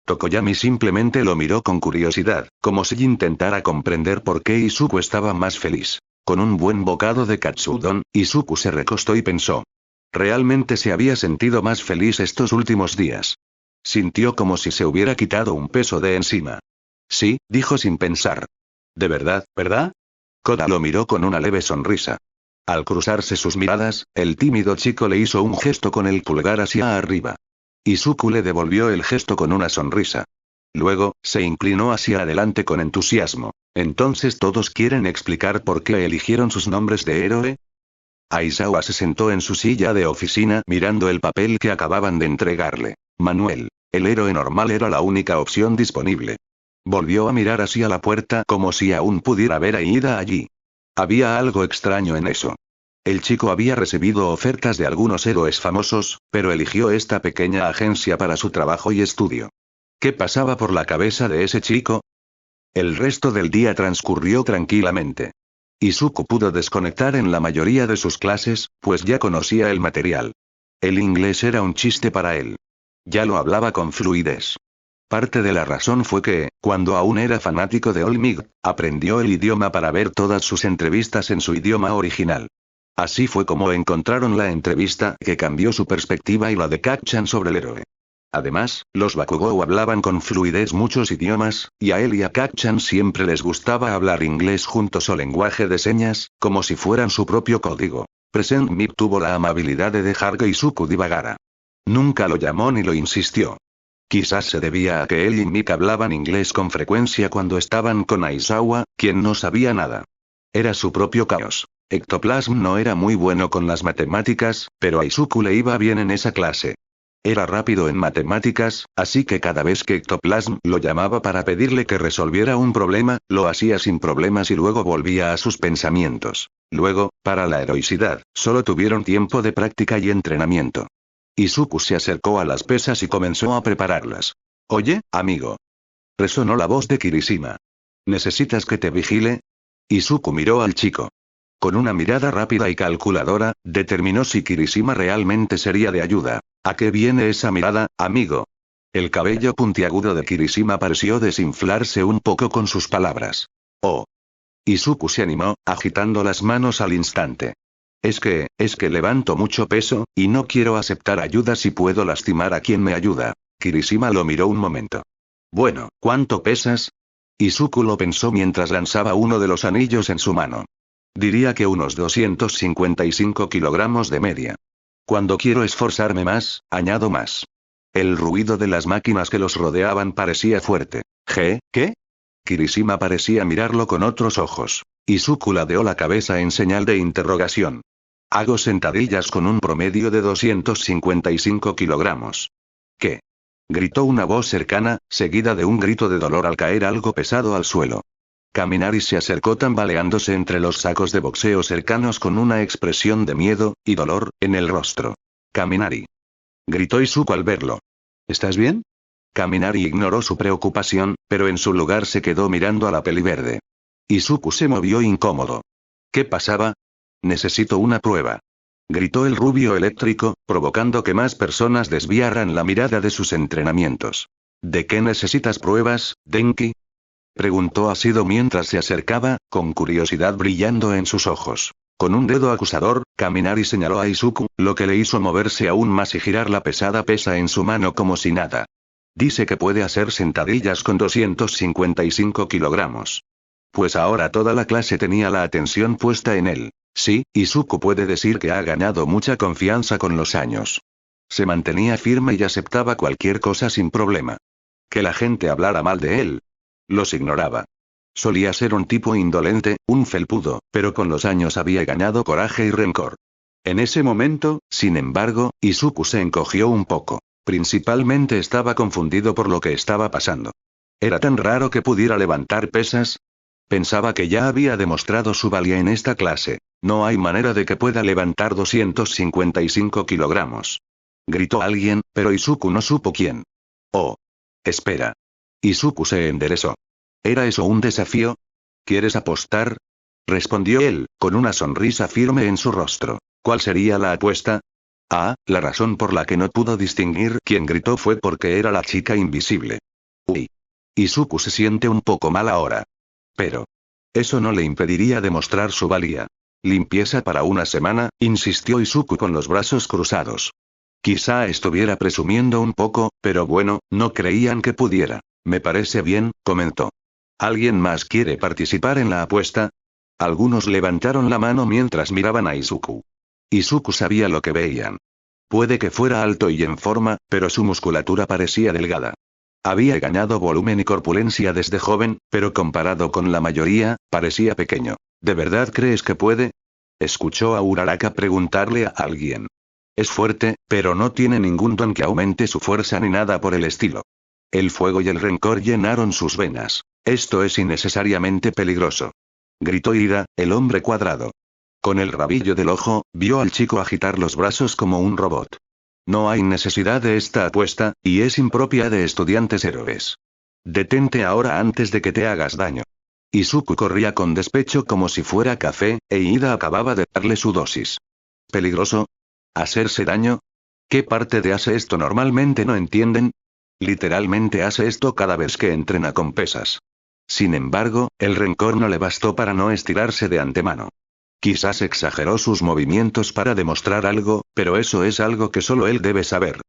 Tokoyami simplemente lo miró con curiosidad, como si intentara comprender por qué Izuku estaba más feliz. Con un buen bocado de katsudon, Izuku se recostó y pensó. Realmente se había sentido más feliz estos últimos días. Sintió como si se hubiera quitado un peso de encima. Sí, dijo sin pensar. De verdad, ¿verdad? Koda lo miró con una leve sonrisa. Al cruzarse sus miradas, el tímido chico le hizo un gesto con el pulgar hacia arriba. Izuku le devolvió el gesto con una sonrisa. Luego, se inclinó hacia adelante con entusiasmo. ¿Entonces todos quieren explicar por qué eligieron sus nombres de héroe? Aizawa se sentó en su silla de oficina mirando el papel que acababan de entregarle. Manuel. El héroe normal era la única opción disponible. Volvió a mirar hacia la puerta como si aún pudiera ver a Ida allí. Había algo extraño en eso. El chico había recibido ofertas de algunos héroes famosos, pero eligió esta pequeña agencia para su trabajo y estudio. ¿Qué pasaba por la cabeza de ese chico? El resto del día transcurrió tranquilamente. Izuku pudo desconectar en la mayoría de sus clases, pues ya conocía el material. El inglés era un chiste para él. Ya lo hablaba con fluidez. Parte de la razón fue que, cuando aún era fanático de All Might, aprendió el idioma para ver todas sus entrevistas en su idioma original. Así fue como encontraron la entrevista que cambió su perspectiva y la de Kacchan sobre el héroe. Además, los Bakugou hablaban con fluidez muchos idiomas, y a él y a Kacchan siempre les gustaba hablar inglés juntos o lenguaje de señas, como si fueran su propio código. Present Mip tuvo la amabilidad de dejar que Izuku divagara. Nunca lo llamó ni lo insistió. Quizás se debía a que él y Mick hablaban inglés con frecuencia cuando estaban con Aizawa, quien no sabía nada. Era su propio caos. Ectoplasm no era muy bueno con las matemáticas, pero a Izuku le iba bien en esa clase. Era rápido en matemáticas, así que cada vez que Ectoplasm lo llamaba para pedirle que resolviera un problema, lo hacía sin problemas y luego volvía a sus pensamientos. Luego, para la heroicidad, solo tuvieron tiempo de práctica y entrenamiento. Izuku se acercó a las pesas y comenzó a prepararlas. Oye, amigo. Resonó la voz de Kirishima. ¿Necesitas que te vigile? Izuku miró al chico. Con una mirada rápida y calculadora, determinó si Kirishima realmente sería de ayuda. ¿A qué viene esa mirada, amigo? El cabello puntiagudo de Kirishima pareció desinflarse un poco con sus palabras. Oh. Izuku se animó, agitando las manos al instante. Es que levanto mucho peso, y no quiero aceptar ayuda si puedo lastimar a quien me ayuda. Kirishima lo miró un momento. Bueno, ¿cuánto pesas? Izuku lo pensó mientras lanzaba uno de los anillos en su mano. Diría que unos 255 kilogramos de media. Cuando quiero esforzarme más, añado más. El ruido de las máquinas que los rodeaban parecía fuerte. ¿Qué? Kirishima parecía mirarlo con otros ojos. Izuku ladeó la cabeza en señal de interrogación. Hago sentadillas con un promedio de 255 kilogramos. ¿Qué? Gritó una voz cercana, seguida de un grito de dolor al caer algo pesado al suelo. Kaminari se acercó tambaleándose entre los sacos de boxeo cercanos con una expresión de miedo y dolor en el rostro. Kaminari. Gritó Izuku al verlo. ¿Estás bien? Kaminari ignoró su preocupación, pero en su lugar se quedó mirando a la peliverde. Izuku se movió incómodo. ¿Qué pasaba? Necesito una prueba. Gritó el rubio eléctrico, provocando que más personas desviaran la mirada de sus entrenamientos. ¿De qué necesitas pruebas, Denki? Preguntó Asido mientras se acercaba, con curiosidad brillando en sus ojos. Con un dedo acusador, Kaminari señaló a Izuku, lo que le hizo moverse aún más y girar la pesada pesa en su mano como si nada. Dice que puede hacer sentadillas con 255 kilogramos. Pues ahora toda la clase tenía la atención puesta en él. Sí, Izuku puede decir que ha ganado mucha confianza con los años. Se mantenía firme y aceptaba cualquier cosa sin problema. Que la gente hablara mal de él. Los ignoraba. Solía ser un tipo indolente, un felpudo, pero con los años había ganado coraje y rencor. En ese momento, sin embargo, Izuku se encogió un poco. Principalmente estaba confundido por lo que estaba pasando. ¿Era tan raro que pudiera levantar pesas? Pensaba que ya había demostrado su valía en esta clase. No hay manera de que pueda levantar 255 kilogramos. Gritó alguien, pero Izuku no supo quién. Oh. Espera. Izuku se enderezó. ¿Era eso un desafío? ¿Quieres apostar? Respondió él, con una sonrisa firme en su rostro. ¿Cuál sería la apuesta? Ah, la razón por la que no pudo distinguir quién gritó fue porque era la chica invisible. Uy. Izuku se siente un poco mal ahora. Pero eso no le impediría demostrar su valía. Limpieza para una semana, insistió Izuku con los brazos cruzados. Quizá estuviera presumiendo un poco, pero bueno, no creían que pudiera. Me parece bien, comentó. ¿Alguien más quiere participar en la apuesta? Algunos levantaron la mano mientras miraban a Izuku. Izuku sabía lo que veían. Puede que fuera alto y en forma, pero su musculatura parecía delgada. Había ganado volumen y corpulencia desde joven, pero comparado con la mayoría, parecía pequeño. ¿De verdad crees que puede? Escuchó a Uraraka preguntarle a alguien. Es fuerte, pero no tiene ningún don que aumente su fuerza ni nada por el estilo. El fuego y el rencor llenaron sus venas. Esto es innecesariamente peligroso. Gritó Ira, el hombre cuadrado. Con el rabillo del ojo, vio al chico agitar los brazos como un robot. No hay necesidad de esta apuesta, y es impropia de estudiantes héroes. Detente ahora antes de que te hagas daño. Izuku corría con despecho como si fuera café, e Ida acababa de darle su dosis. ¿Peligroso? ¿Hacerse daño? ¿Qué parte de hace esto normalmente no entienden? Literalmente hace esto cada vez que entrena con pesas. Sin embargo, el rencor no le bastó para no estirarse de antemano. Quizás exageró sus movimientos para demostrar algo, pero eso es algo que solo él debe saber.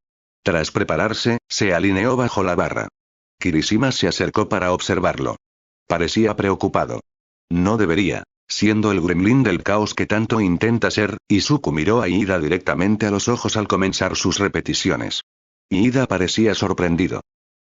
Tras prepararse, se alineó bajo la barra. Kirishima se acercó para observarlo. Parecía preocupado. No debería. Siendo el gremlin del caos que tanto intenta ser, Izuku miró a Ida directamente a los ojos al comenzar sus repeticiones. Ida parecía sorprendido.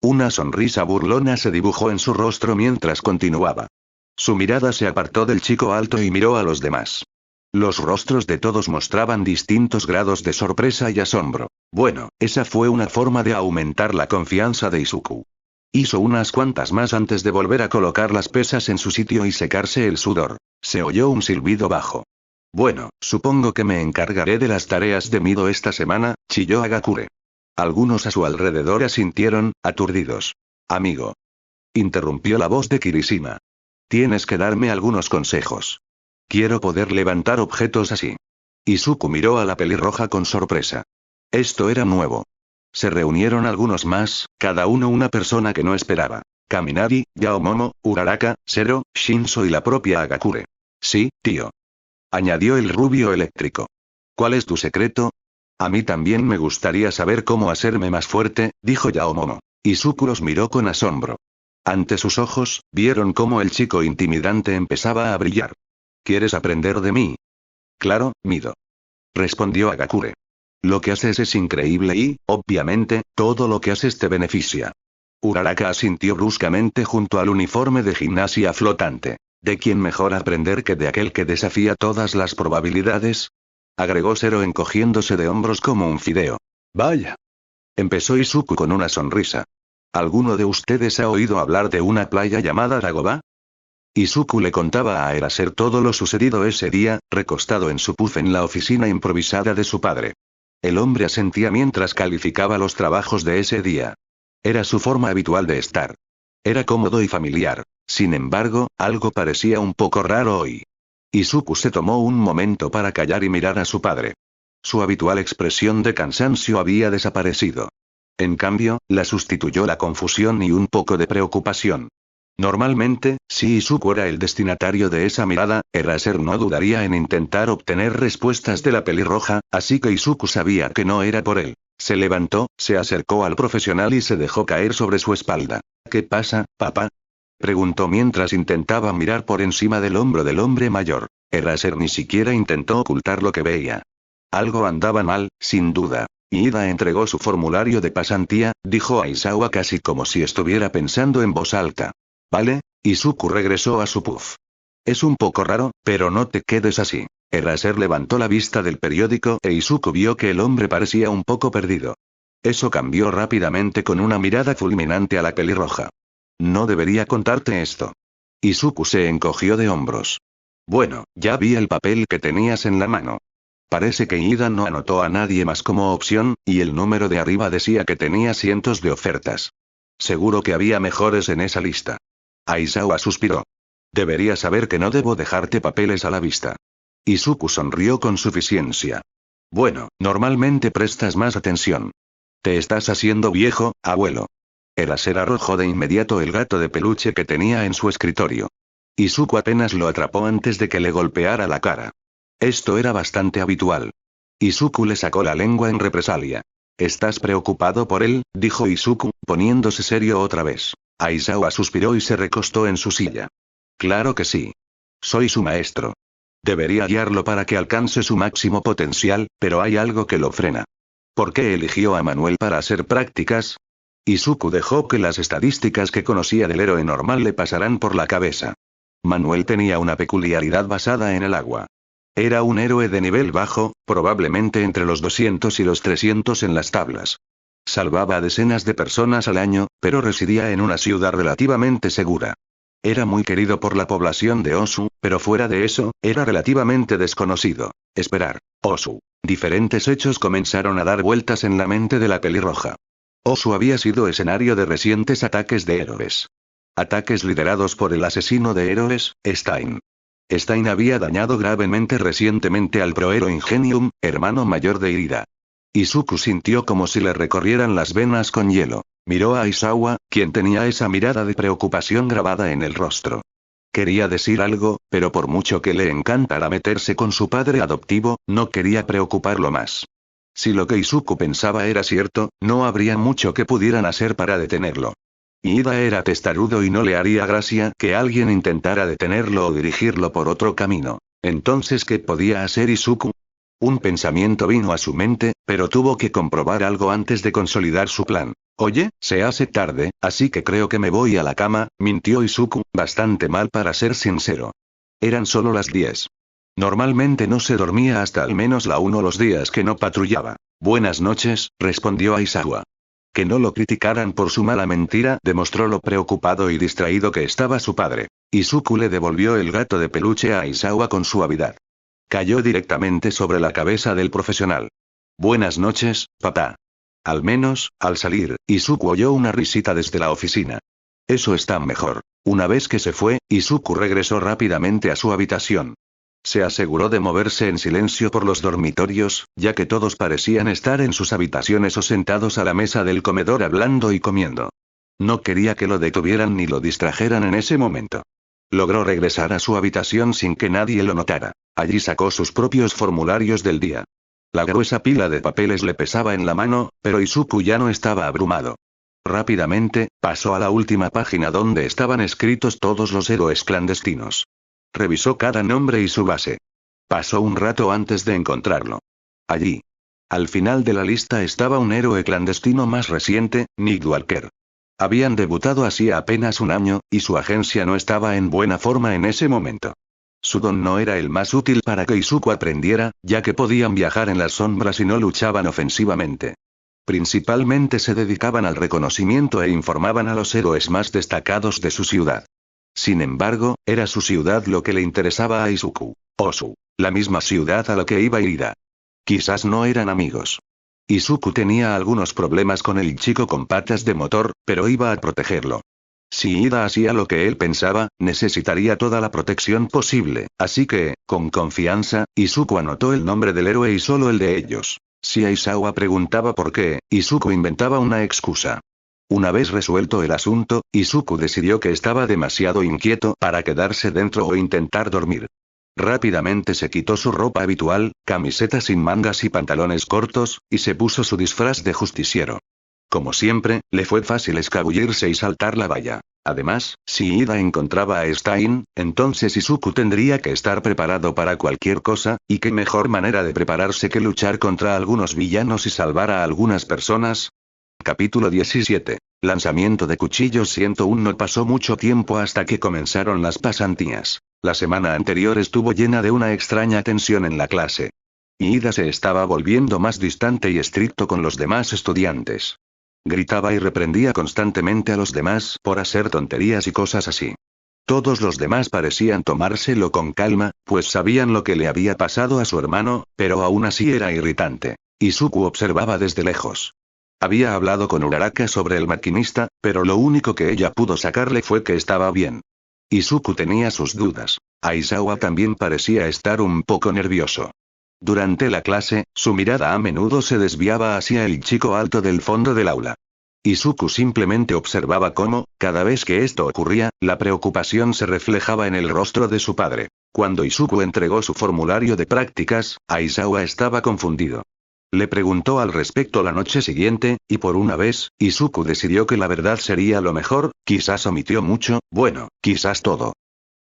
Una sonrisa burlona se dibujó en su rostro mientras continuaba. Su mirada se apartó del chico alto y miró a los demás. Los rostros de todos mostraban distintos grados de sorpresa y asombro. Bueno, esa fue una forma de aumentar la confianza de Izuku. Hizo unas cuantas más antes de volver a colocar las pesas en su sitio y secarse el sudor. Se oyó un silbido bajo. Bueno, supongo que me encargaré de las tareas de Mido esta semana, chilló Agakure. Algunos a su alrededor asintieron, aturdidos. Amigo. Interrumpió la voz de Kirishima. Tienes que darme algunos consejos. Quiero poder levantar objetos así. Izuku miró a la pelirroja con sorpresa. Esto era nuevo. Se reunieron algunos más, cada uno una persona que no esperaba. Kaminari, Yaomomo, Uraraka, Zero, Shinzo y la propia Agakure. Sí, tío. Añadió el rubio eléctrico. ¿Cuál es tu secreto? A mí también me gustaría saber cómo hacerme más fuerte, dijo Yaomomo. Izuku los miró con asombro. Ante sus ojos, vieron cómo el chico intimidante empezaba a brillar. ¿Quieres aprender de mí? Claro, Mido. Respondió Agakure. Lo que haces es increíble y, obviamente, todo lo que haces te beneficia. Uraraka asintió bruscamente junto al uniforme de gimnasia flotante. ¿De quién mejor aprender que de aquel que desafía todas las probabilidades? Agregó Zero encogiéndose de hombros como un fideo. Vaya. Empezó Izuku con una sonrisa. ¿Alguno de ustedes ha oído hablar de una playa llamada Dagobah? Izuku le contaba a Eraser todo lo sucedido ese día, recostado en su puff en la oficina improvisada de su padre. El hombre asentía mientras calificaba los trabajos de ese día. Era su forma habitual de estar. Era cómodo y familiar. Sin embargo, algo parecía un poco raro hoy. Izuku se tomó un momento para callar y mirar a su padre. Su habitual expresión de cansancio había desaparecido. En cambio, la sustituyó la confusión y un poco de preocupación. Normalmente, si Izuku era el destinatario de esa mirada, Eraser no dudaría en intentar obtener respuestas de la pelirroja, así que Izuku sabía que no era por él. Se levantó, se acercó al profesional y se dejó caer sobre su espalda. ¿Qué pasa, papá? Preguntó mientras intentaba mirar por encima del hombro del hombre mayor. Eraser ni siquiera intentó ocultar lo que veía. Algo andaba mal, sin duda. Ida entregó su formulario de pasantía, dijo Aizawa casi como si estuviera pensando en voz alta. Vale, Izuku regresó a su puff. Es un poco raro, pero no te quedes así. Eraser levantó la vista del periódico e Izuku vio que el hombre parecía un poco perdido. Eso cambió rápidamente con una mirada fulminante a la pelirroja. No debería contarte esto. Izuku se encogió de hombros. Bueno, ya vi el papel que tenías en la mano. Parece que Ida no anotó a nadie más como opción, y el número de arriba decía que tenía cientos de ofertas. Seguro que había mejores en esa lista. Aizawa suspiró. Deberías saber que no debo dejarte papeles a la vista. Izuku sonrió con suficiencia. Bueno, normalmente prestas más atención. Te estás haciendo viejo, abuelo. Eraser arrojó de inmediato el gato de peluche que tenía en su escritorio. Izuku apenas lo atrapó antes de que le golpeara la cara. Esto era bastante habitual. Izuku le sacó la lengua en represalia. ¿Estás preocupado por él?, dijo Izuku, poniéndose serio otra vez. Aizawa suspiró y se recostó en su silla. Claro que sí. Soy su maestro. Debería guiarlo para que alcance su máximo potencial, pero hay algo que lo frena. ¿Por qué eligió a Manuel para hacer prácticas? Izuku dejó que las estadísticas que conocía del héroe normal le pasaran por la cabeza. Manuel tenía una peculiaridad basada en el agua. Era un héroe de nivel bajo, probablemente entre los 200 y los 300 en las tablas. Salvaba a decenas de personas al año, pero residía en una ciudad relativamente segura. Era muy querido por la población de Osu, pero fuera de eso, era relativamente desconocido. Esperar. Osu. Diferentes hechos comenzaron a dar vueltas en la mente de la pelirroja. Osu había sido escenario de recientes ataques de héroes. Ataques liderados por el asesino de héroes, Stein. Stein había dañado gravemente recientemente al Prohero Ingenium, hermano mayor de Ida. Izuku sintió como si le recorrieran las venas con hielo. Miró a Aizawa, quien tenía esa mirada de preocupación grabada en el rostro. Quería decir algo, pero por mucho que le encantara meterse con su padre adoptivo, no quería preocuparlo más. Si lo que Izuku pensaba era cierto, no habría mucho que pudieran hacer para detenerlo. Ida era testarudo y no le haría gracia que alguien intentara detenerlo o dirigirlo por otro camino. Entonces, ¿qué podía hacer Izuku? Un pensamiento vino a su mente, pero tuvo que comprobar algo antes de consolidar su plan. Oye, se hace tarde, así que creo que me voy a la cama, mintió Izuku, bastante mal para ser sincero. Eran solo las 10. Normalmente no se dormía hasta al menos la 1 los días que no patrullaba. Buenas noches, respondió Aizawa. Que no lo criticaran por su mala mentira demostró lo preocupado y distraído que estaba su padre. Izuku le devolvió el gato de peluche a Aizawa con suavidad. Cayó directamente sobre la cabeza del profesional. Buenas noches, papá. Al menos, al salir, Izuku oyó una risita desde la oficina. Eso está mejor. Una vez que se fue, Izuku regresó rápidamente a su habitación. Se aseguró de moverse en silencio por los dormitorios, ya que todos parecían estar en sus habitaciones o sentados a la mesa del comedor hablando y comiendo. No quería que lo detuvieran ni lo distrajeran en ese momento. Logró regresar a su habitación sin que nadie lo notara. Allí sacó sus propios formularios del día. La gruesa pila de papeles le pesaba en la mano, pero Izuku ya no estaba abrumado. Rápidamente, pasó a la última página donde estaban escritos todos los héroes clandestinos. Revisó cada nombre y su base. Pasó un rato antes de encontrarlo. Allí. Al final de la lista estaba un héroe clandestino más reciente, Nick Walker. Habían debutado hacía apenas un año, y su agencia no estaba en buena forma en ese momento. Su don no era el más útil para que Izuku aprendiera, ya que podían viajar en las sombras y no luchaban ofensivamente. Principalmente se dedicaban al reconocimiento e informaban a los héroes más destacados de su ciudad. Sin embargo, era su ciudad lo que le interesaba a Izuku. Osu. La misma ciudad a la que iba Ida. Quizás no eran amigos. Izuku tenía algunos problemas con el chico con patas de motor, pero iba a protegerlo. Si Ida hacía lo que él pensaba, necesitaría toda la protección posible, así que, con confianza, Izuku anotó el nombre del héroe y solo el de ellos. Si Aizawa preguntaba por qué, Izuku inventaba una excusa. Una vez resuelto el asunto, Izuku decidió que estaba demasiado inquieto para quedarse dentro o intentar dormir. Rápidamente se quitó su ropa habitual, camiseta sin mangas y pantalones cortos, y se puso su disfraz de justiciero. Como siempre, le fue fácil escabullirse y saltar la valla. Además, si Ida encontraba a Stein, entonces Izuku tendría que estar preparado para cualquier cosa, y qué mejor manera de prepararse que luchar contra algunos villanos y salvar a algunas personas. Capítulo 17. Lanzamiento de cuchillos 101. No pasó mucho tiempo hasta que comenzaron las pasantías. La semana anterior estuvo llena de una extraña tensión en la clase. Ida se estaba volviendo más distante y estricto con los demás estudiantes. Gritaba y reprendía constantemente a los demás por hacer tonterías y cosas así. Todos los demás parecían tomárselo con calma, pues sabían lo que le había pasado a su hermano, pero aún así era irritante. Izuku observaba desde lejos. Había hablado con Uraraka sobre el maquinista, pero lo único que ella pudo sacarle fue que estaba bien. Izuku tenía sus dudas. Aizawa también parecía estar un poco nervioso. Durante la clase, su mirada a menudo se desviaba hacia el chico alto del fondo del aula. Izuku simplemente observaba cómo, cada vez que esto ocurría, la preocupación se reflejaba en el rostro de su padre. Cuando Izuku entregó su formulario de prácticas, Aizawa estaba confundido. Le preguntó al respecto la noche siguiente, y por una vez, Izuku decidió que la verdad sería lo mejor, quizás omitió mucho, bueno, quizás todo.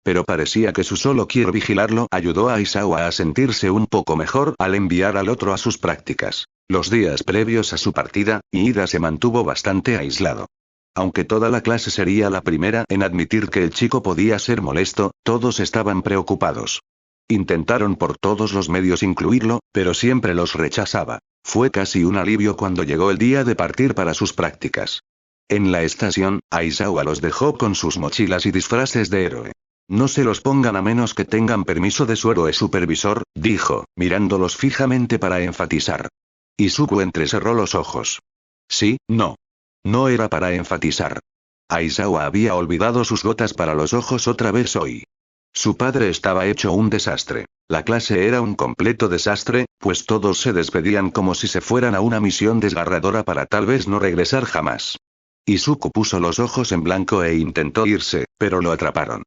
Pero parecía que su solo quiero vigilarlo ayudó a Aizawa a sentirse un poco mejor al enviar al otro a sus prácticas. Los días previos a su partida, Ida se mantuvo bastante aislado. Aunque toda la clase sería la primera en admitir que el chico podía ser molesto, todos estaban preocupados. Intentaron por todos los medios incluirlo, pero siempre los rechazaba. Fue casi un alivio cuando llegó el día de partir para sus prácticas. En la estación, Aizawa los dejó con sus mochilas y disfraces de héroe. No se los pongan a menos que tengan permiso de su héroe supervisor, dijo, mirándolos fijamente para enfatizar. Izuku entrecerró los ojos. Sí, no. No era para enfatizar. Aizawa había olvidado sus gotas para los ojos otra vez hoy. Su padre estaba hecho un desastre. La clase era un completo desastre, pues todos se despedían como si se fueran a una misión desgarradora para tal vez no regresar jamás. Izuku puso los ojos en blanco e intentó irse, pero lo atraparon.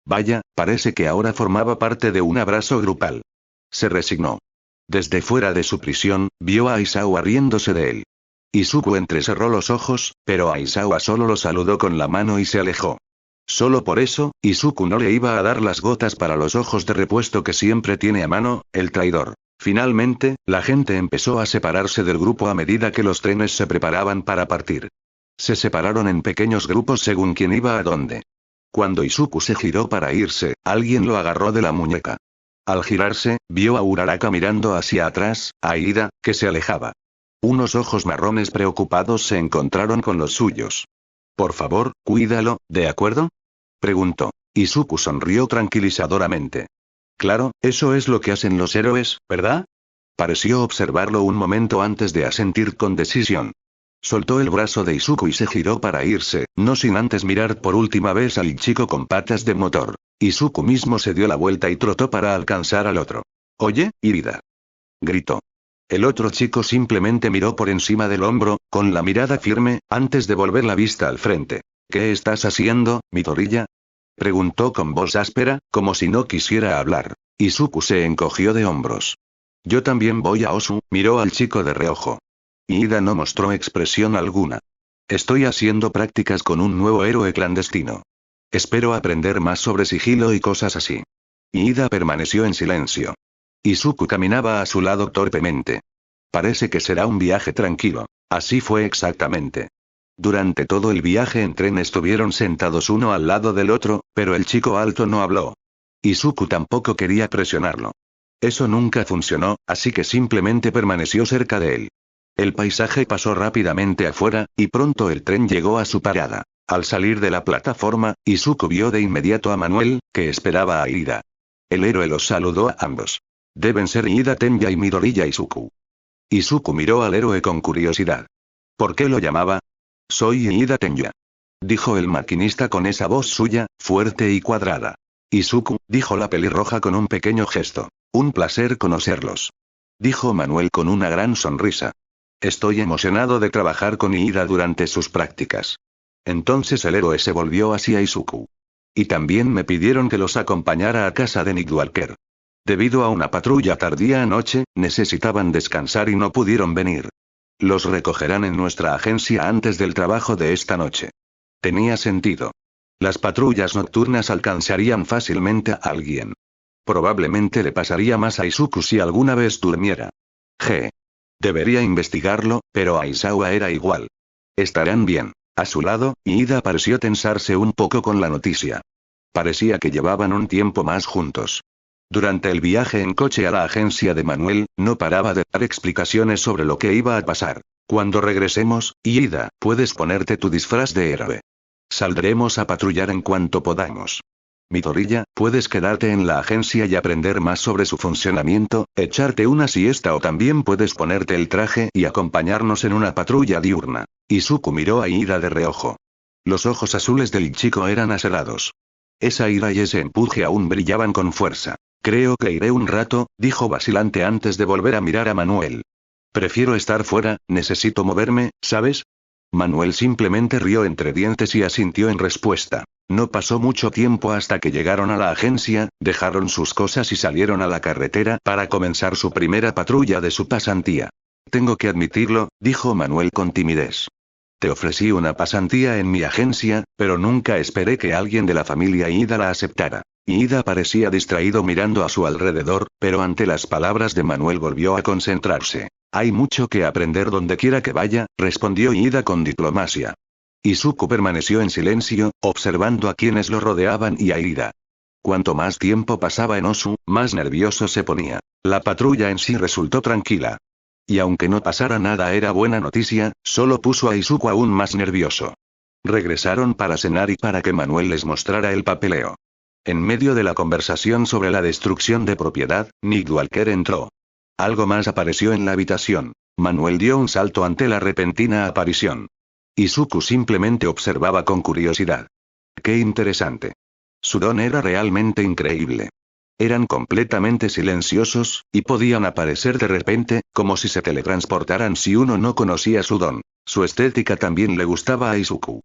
Vaya, parece que ahora formaba parte de un abrazo grupal. Se resignó. Desde fuera de su prisión, vio a Aizawa riéndose de él. Izuku entrecerró los ojos, pero Aizawa solo lo saludó con la mano y se alejó. Solo por eso, Izuku no le iba a dar las gotas para los ojos de repuesto que siempre tiene a mano, el traidor. Finalmente, la gente empezó a separarse del grupo a medida que los trenes se preparaban para partir. Se separaron en pequeños grupos según quién iba a dónde. Cuando Izuku se giró para irse, alguien lo agarró de la muñeca. Al girarse, vio a Uraraka mirando hacia atrás, a Ida, que se alejaba. Unos ojos marrones preocupados se encontraron con los suyos. Por favor, cuídalo, ¿de acuerdo?, preguntó. Izuku sonrió tranquilizadoramente. Claro, eso es lo que hacen los héroes, ¿verdad? Pareció observarlo un momento antes de asentir con decisión. Soltó el brazo de Izuku y se giró para irse, no sin antes mirar por última vez al chico con patas de motor. Izuku mismo se dio la vuelta y trotó para alcanzar al otro. «Oye, Ida», gritó. El otro chico simplemente miró por encima del hombro, con la mirada firme, antes de volver la vista al frente. «¿Qué estás haciendo, Midoriya?», preguntó con voz áspera, como si no quisiera hablar. Izuku se encogió de hombros. «Yo también voy a Osu», miró al chico de reojo. Ida no mostró expresión alguna. «Estoy haciendo prácticas con un nuevo héroe clandestino. Espero aprender más sobre sigilo y cosas así». Ida permaneció en silencio. Izuku caminaba a su lado torpemente. «Parece que será un viaje tranquilo». Así fue exactamente. Durante todo el viaje en tren estuvieron sentados uno al lado del otro, pero el chico alto no habló. Izuku tampoco quería presionarlo. Eso nunca funcionó, así que simplemente permaneció cerca de él. El paisaje pasó rápidamente afuera, y pronto el tren llegó a su parada. Al salir de la plataforma, Izuku vio de inmediato a Manuel, que esperaba a Ida. El héroe los saludó a ambos. Deben ser Ida Tenya y Midoriya Izuku. Izuku miró al héroe con curiosidad. ¿Por qué lo llamaba? «Soy Ida Tenya», dijo el maquinista con esa voz suya, fuerte y cuadrada. «Izuku», dijo la pelirroja con un pequeño gesto. «Un placer conocerlos», dijo Manuel con una gran sonrisa. «Estoy emocionado de trabajar con Ida durante sus prácticas». Entonces el héroe se volvió hacia Izuku. «Y también me pidieron que los acompañara a casa de Nick Walker. Debido a una patrulla tardía anoche, necesitaban descansar y no pudieron venir. Los recogerán en nuestra agencia antes del trabajo de esta noche». Tenía sentido. Las patrullas nocturnas alcanzarían fácilmente a alguien. Probablemente le pasaría más a Izuku si alguna vez durmiera. Debería investigarlo, pero Aizawa era igual. Estarán bien. A su lado, Iida pareció tensarse un poco con la noticia. Parecía que llevaban un tiempo más juntos. Durante el viaje en coche a la agencia de Manuel, no paraba de dar explicaciones sobre lo que iba a pasar. Cuando regresemos, Iida, puedes ponerte tu disfraz de héroe. Saldremos a patrullar en cuanto podamos. Midoriya, puedes quedarte en la agencia y aprender más sobre su funcionamiento, echarte una siesta o también puedes ponerte el traje y acompañarnos en una patrulla diurna. Izuku miró a Iida de reojo. Los ojos azules del chico eran acerados. Esa ira y ese empuje aún brillaban con fuerza. Creo que iré un rato, dijo vacilante antes de volver a mirar a Manuel. Prefiero estar fuera, necesito moverme, ¿sabes? Manuel simplemente rió entre dientes y asintió en respuesta. No pasó mucho tiempo hasta que llegaron a la agencia, dejaron sus cosas y salieron a la carretera para comenzar su primera patrulla de su pasantía. Tengo que admitirlo, dijo Manuel con timidez. Te ofrecí una pasantía en mi agencia, pero nunca esperé que alguien de la familia Iida la aceptara. Iida parecía distraído mirando a su alrededor, pero ante las palabras de Manuel volvió a concentrarse. Hay mucho que aprender donde quiera que vaya, respondió Iida con diplomacia. Izuku permaneció en silencio, observando a quienes lo rodeaban y a Iida. Cuanto más tiempo pasaba en Osu, más nervioso se ponía. La patrulla en sí resultó tranquila. Y aunque no pasara nada era buena noticia, solo puso a Izuku aún más nervioso. Regresaron para cenar y para que Manuel les mostrara el papeleo. En medio de la conversación sobre la destrucción de propiedad, Nick Walker entró. Algo más apareció en la habitación. Manuel dio un salto ante la repentina aparición. Izuku simplemente observaba con curiosidad. ¡Qué interesante! Su don era realmente increíble. Eran completamente silenciosos, y podían aparecer de repente, como si se teletransportaran si uno no conocía su don. Su estética también le gustaba a Izuku.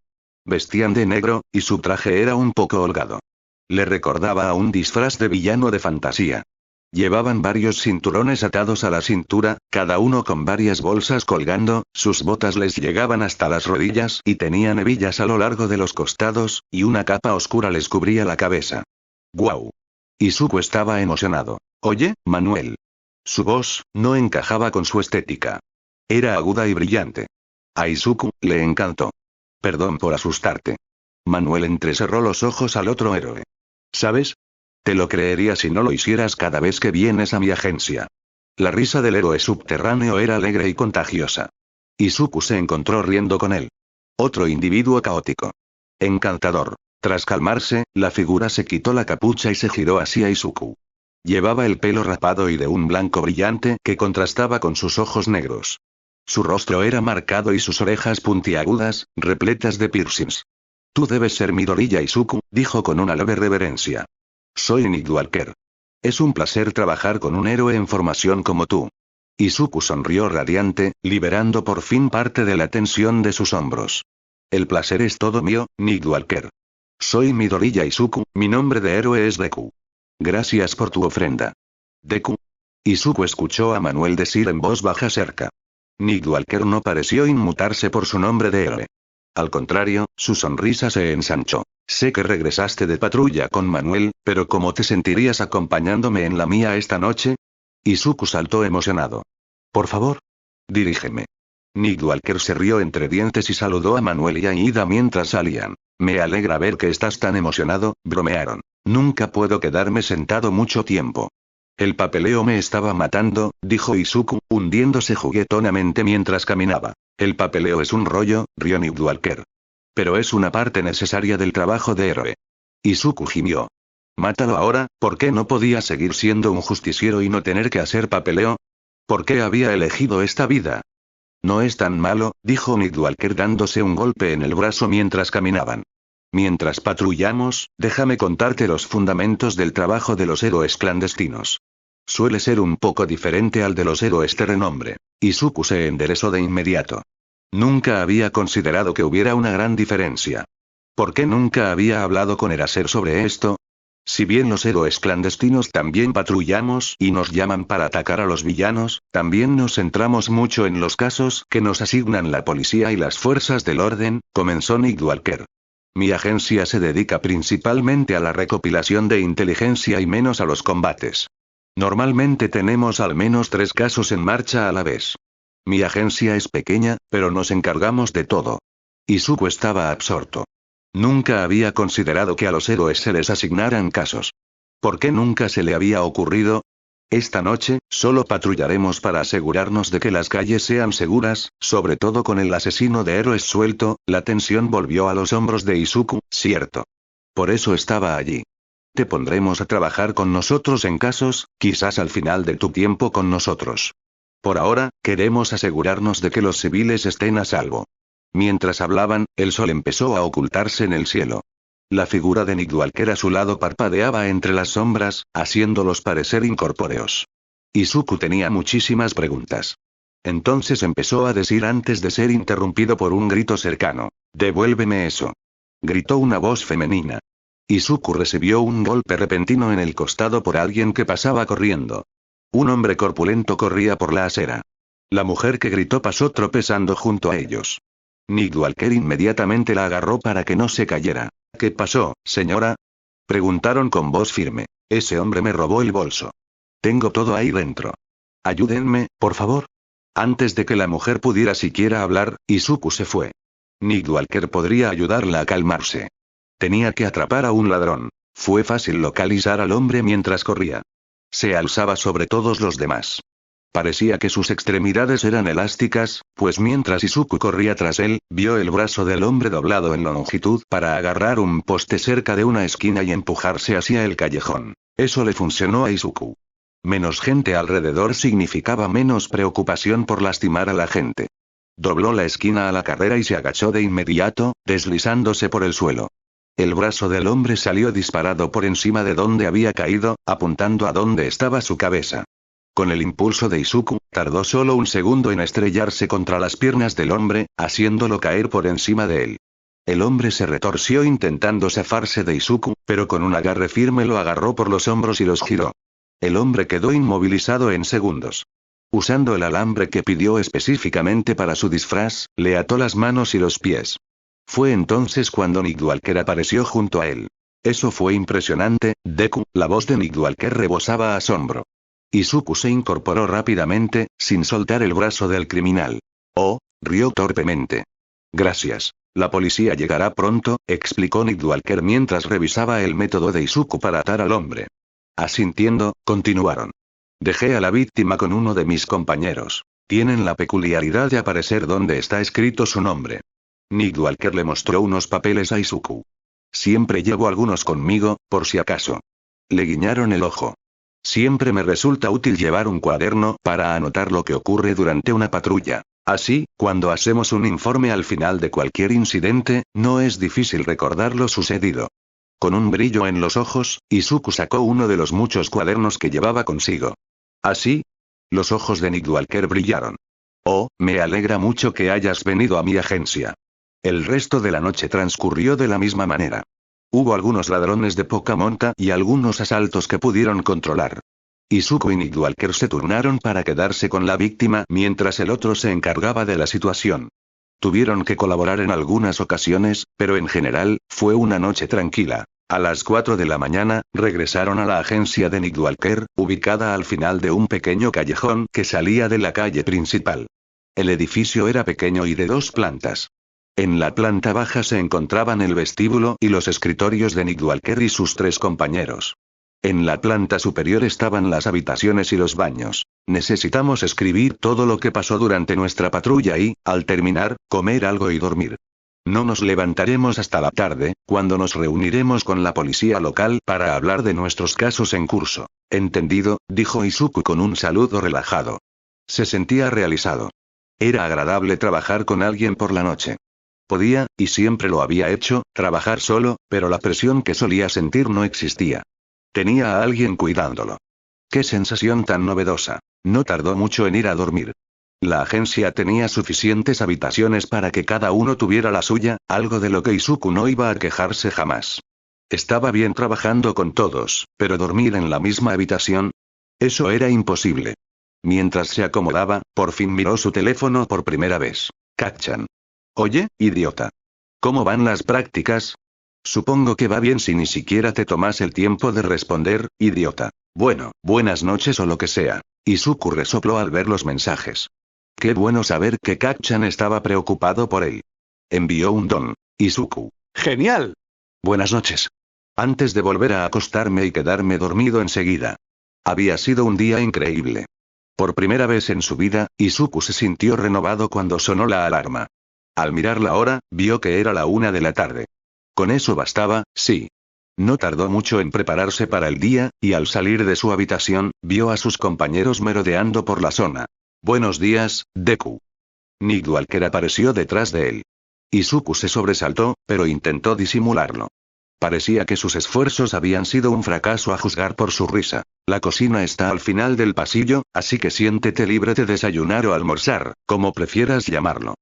Vestían de negro, y su traje era un poco holgado. Le recordaba a un disfraz de villano de fantasía. Llevaban varios cinturones atados a la cintura, cada uno con varias bolsas colgando, sus botas les llegaban hasta las rodillas y tenían hebillas a lo largo de los costados, y una capa oscura les cubría la cabeza. ¡Guau! Izuku estaba emocionado. Oye, Manuel. Su voz no encajaba con su estética. Era aguda y brillante. A Izuku le encantó. Perdón por asustarte. Manuel entrecerró los ojos al otro héroe. ¿Sabes? Te lo creería si no lo hicieras cada vez que vienes a mi agencia. La risa del héroe subterráneo era alegre y contagiosa. Izuku se encontró riendo con él. Otro individuo caótico. Encantador. Tras calmarse, la figura se quitó la capucha y se giró hacia Izuku. Llevaba el pelo rapado y de un blanco brillante que contrastaba con sus ojos negros. Su rostro era marcado y sus orejas puntiagudas, repletas de piercings. Tú debes ser Midoriya Izuku, dijo con una leve reverencia. Soy Nick Walker. Es un placer trabajar con un héroe en formación como tú. Izuku sonrió radiante, liberando por fin parte de la tensión de sus hombros. El placer es todo mío, Nick Walker. Soy Midoriya Izuku, mi nombre de héroe es Deku. Gracias por tu ofrenda. Deku. Izuku escuchó a Manuel decir en voz baja cerca. Nick Walker no pareció inmutarse por su nombre de héroe. Al contrario, su sonrisa se ensanchó. Sé que regresaste de patrulla con Manuel, pero ¿cómo te sentirías acompañándome en la mía esta noche? Izuku saltó emocionado. Por favor. Dirígeme. Nick Walker se rió entre dientes y saludó a Manuel y a Iida mientras salían. Me alegra ver que estás tan emocionado, bromearon. Nunca puedo quedarme sentado mucho tiempo. El papeleo me estaba matando, dijo Izuku, hundiéndose juguetonamente mientras caminaba. El papeleo es un rollo, rió Nick Walker. Pero es una parte necesaria del trabajo de héroe. Izuku gimió. Mátalo ahora, ¿por qué no podía seguir siendo un justiciero y no tener que hacer papeleo? ¿Por qué había elegido esta vida? No es tan malo, dijo Nick Walker dándose un golpe en el brazo mientras caminaban. Mientras patrullamos, déjame contarte los fundamentos del trabajo de los héroes clandestinos. Suele ser un poco diferente al de los héroes de renombre. Izuku se enderezó de inmediato. Nunca había considerado que hubiera una gran diferencia. ¿Por qué nunca había hablado con Eraser sobre esto? Si bien los héroes clandestinos también patrullamos y nos llaman para atacar a los villanos, también nos centramos mucho en los casos que nos asignan la policía y las fuerzas del orden, comenzó Nick Walker. Mi agencia se dedica principalmente a la recopilación de inteligencia y menos a los combates. Normalmente tenemos al menos 3 casos en marcha a la vez. Mi agencia es pequeña, pero nos encargamos de todo. Izuku estaba absorto. Nunca había considerado que a los héroes se les asignaran casos. ¿Por qué nunca se le había ocurrido? Esta noche, solo patrullaremos para asegurarnos de que las calles sean seguras, sobre todo con el asesino de héroes suelto. La tensión volvió a los hombros de Izuku, cierto. Por eso estaba allí. Te pondremos a trabajar con nosotros en casos, quizás al final de tu tiempo con nosotros. Por ahora, queremos asegurarnos de que los civiles estén a salvo. Mientras hablaban, el sol empezó a ocultarse en el cielo. La figura de Nightwalker a su lado parpadeaba entre las sombras, haciéndolos parecer incorpóreos. Izuku tenía muchísimas preguntas. Entonces empezó a decir antes de ser interrumpido por un grito cercano. «¡Devuélveme eso!», gritó una voz femenina. Izuku recibió un golpe repentino en el costado por alguien que pasaba corriendo. Un hombre corpulento corría por la acera. La mujer que gritó pasó tropezando junto a ellos. Nightwalker inmediatamente la agarró para que no se cayera. «¿Qué pasó, señora?», preguntaron con voz firme. «Ese hombre me robó el bolso. Tengo todo ahí dentro. Ayúdenme, por favor». Antes de que la mujer pudiera siquiera hablar, Izuku se fue. Nightwalker podría ayudarla a calmarse. Tenía que atrapar a un ladrón. Fue fácil localizar al hombre mientras corría. Se alzaba sobre todos los demás. Parecía que sus extremidades eran elásticas, pues mientras Izuku corría tras él, vio el brazo del hombre doblado en longitud para agarrar un poste cerca de una esquina y empujarse hacia el callejón. Eso le funcionó a Izuku. Menos gente alrededor significaba menos preocupación por lastimar a la gente. Dobló la esquina a la carrera y se agachó de inmediato, deslizándose por el suelo. El brazo del hombre salió disparado por encima de donde había caído, apuntando a donde estaba su cabeza. Con el impulso de Izuku, tardó solo un segundo en estrellarse contra las piernas del hombre, haciéndolo caer por encima de él. El hombre se retorció intentando zafarse de Izuku, pero con un agarre firme lo agarró por los hombros y los giró. El hombre quedó inmovilizado en segundos. Usando el alambre que pidió específicamente para su disfraz, le ató las manos y los pies. Fue entonces cuando Nightwalker apareció junto a él. Eso fue impresionante, Deku. La voz de Nightwalker rebosaba asombro. Izuku se incorporó rápidamente, sin soltar el brazo del criminal. Oh, rió torpemente. Gracias. La policía llegará pronto, explicó Nightwalker mientras revisaba el método de Izuku para atar al hombre. Asintiendo, continuaron. Dejé a la víctima con uno de mis compañeros. Tienen la peculiaridad de aparecer donde está escrito su nombre. Nightwalker le mostró unos papeles a Izuku. Siempre llevo algunos conmigo, por si acaso. Le guiñaron el ojo. Siempre me resulta útil llevar un cuaderno para anotar lo que ocurre durante una patrulla. Así, cuando hacemos un informe al final de cualquier incidente, no es difícil recordar lo sucedido. Con un brillo en los ojos, Izuku sacó uno de los muchos cuadernos que llevaba consigo. ¿Así? Los ojos de Nightwalker brillaron. Oh, me alegra mucho que hayas venido a mi agencia. El resto de la noche transcurrió de la misma manera. Hubo algunos ladrones de poca monta y algunos asaltos que pudieron controlar. Izuku y Nightwalker se turnaron para quedarse con la víctima mientras el otro se encargaba de la situación. Tuvieron que colaborar en algunas ocasiones, pero en general, fue una noche tranquila. A las 4 de la mañana, regresaron a la agencia de Nightwalker, ubicada al final de un pequeño callejón que salía de la calle principal. El edificio era pequeño y de 2 plantas. En la planta baja se encontraban el vestíbulo y los escritorios de Nightwalker y sus 3 compañeros. En la planta superior estaban las habitaciones y los baños. Necesitamos escribir todo lo que pasó durante nuestra patrulla y, al terminar, comer algo y dormir. No nos levantaremos hasta la tarde, cuando nos reuniremos con la policía local para hablar de nuestros casos en curso. «Entendido», dijo Izuku con un saludo relajado. Se sentía realizado. Era agradable trabajar con alguien por la noche. Podía, y siempre lo había hecho, trabajar solo, pero la presión que solía sentir no existía. Tenía a alguien cuidándolo. ¡Qué sensación tan novedosa! No tardó mucho en ir a dormir. La agencia tenía suficientes habitaciones para que cada uno tuviera la suya, algo de lo que Izuku no iba a quejarse jamás. Estaba bien trabajando con todos, pero dormir en la misma habitación, eso era imposible. Mientras se acomodaba, por fin miró su teléfono por primera vez. Kacchan. Oye, idiota. ¿Cómo van las prácticas? Supongo que va bien si ni siquiera te tomas el tiempo de responder, idiota. Bueno, buenas noches o lo que sea. Izuku resopló al ver los mensajes. Qué bueno saber que Kak-chan estaba preocupado por él. Envió un don. Izuku. ¡Genial! Buenas noches. Antes de volver a acostarme y quedarme dormido enseguida. Había sido un día increíble. Por primera vez en su vida, Izuku se sintió renovado cuando sonó la alarma. Al mirar la hora, vio que era la 1 de la tarde. Con eso bastaba, sí. No tardó mucho en prepararse para el día, y al salir de su habitación, vio a sus compañeros merodeando por la zona. Buenos días, Deku. Nick Walker apareció detrás de él. Izuku se sobresaltó, pero intentó disimularlo. Parecía que sus esfuerzos habían sido un fracaso a juzgar por su risa. La cocina está al final del pasillo, así que siéntete libre de desayunar o almorzar, como prefieras llamarlo.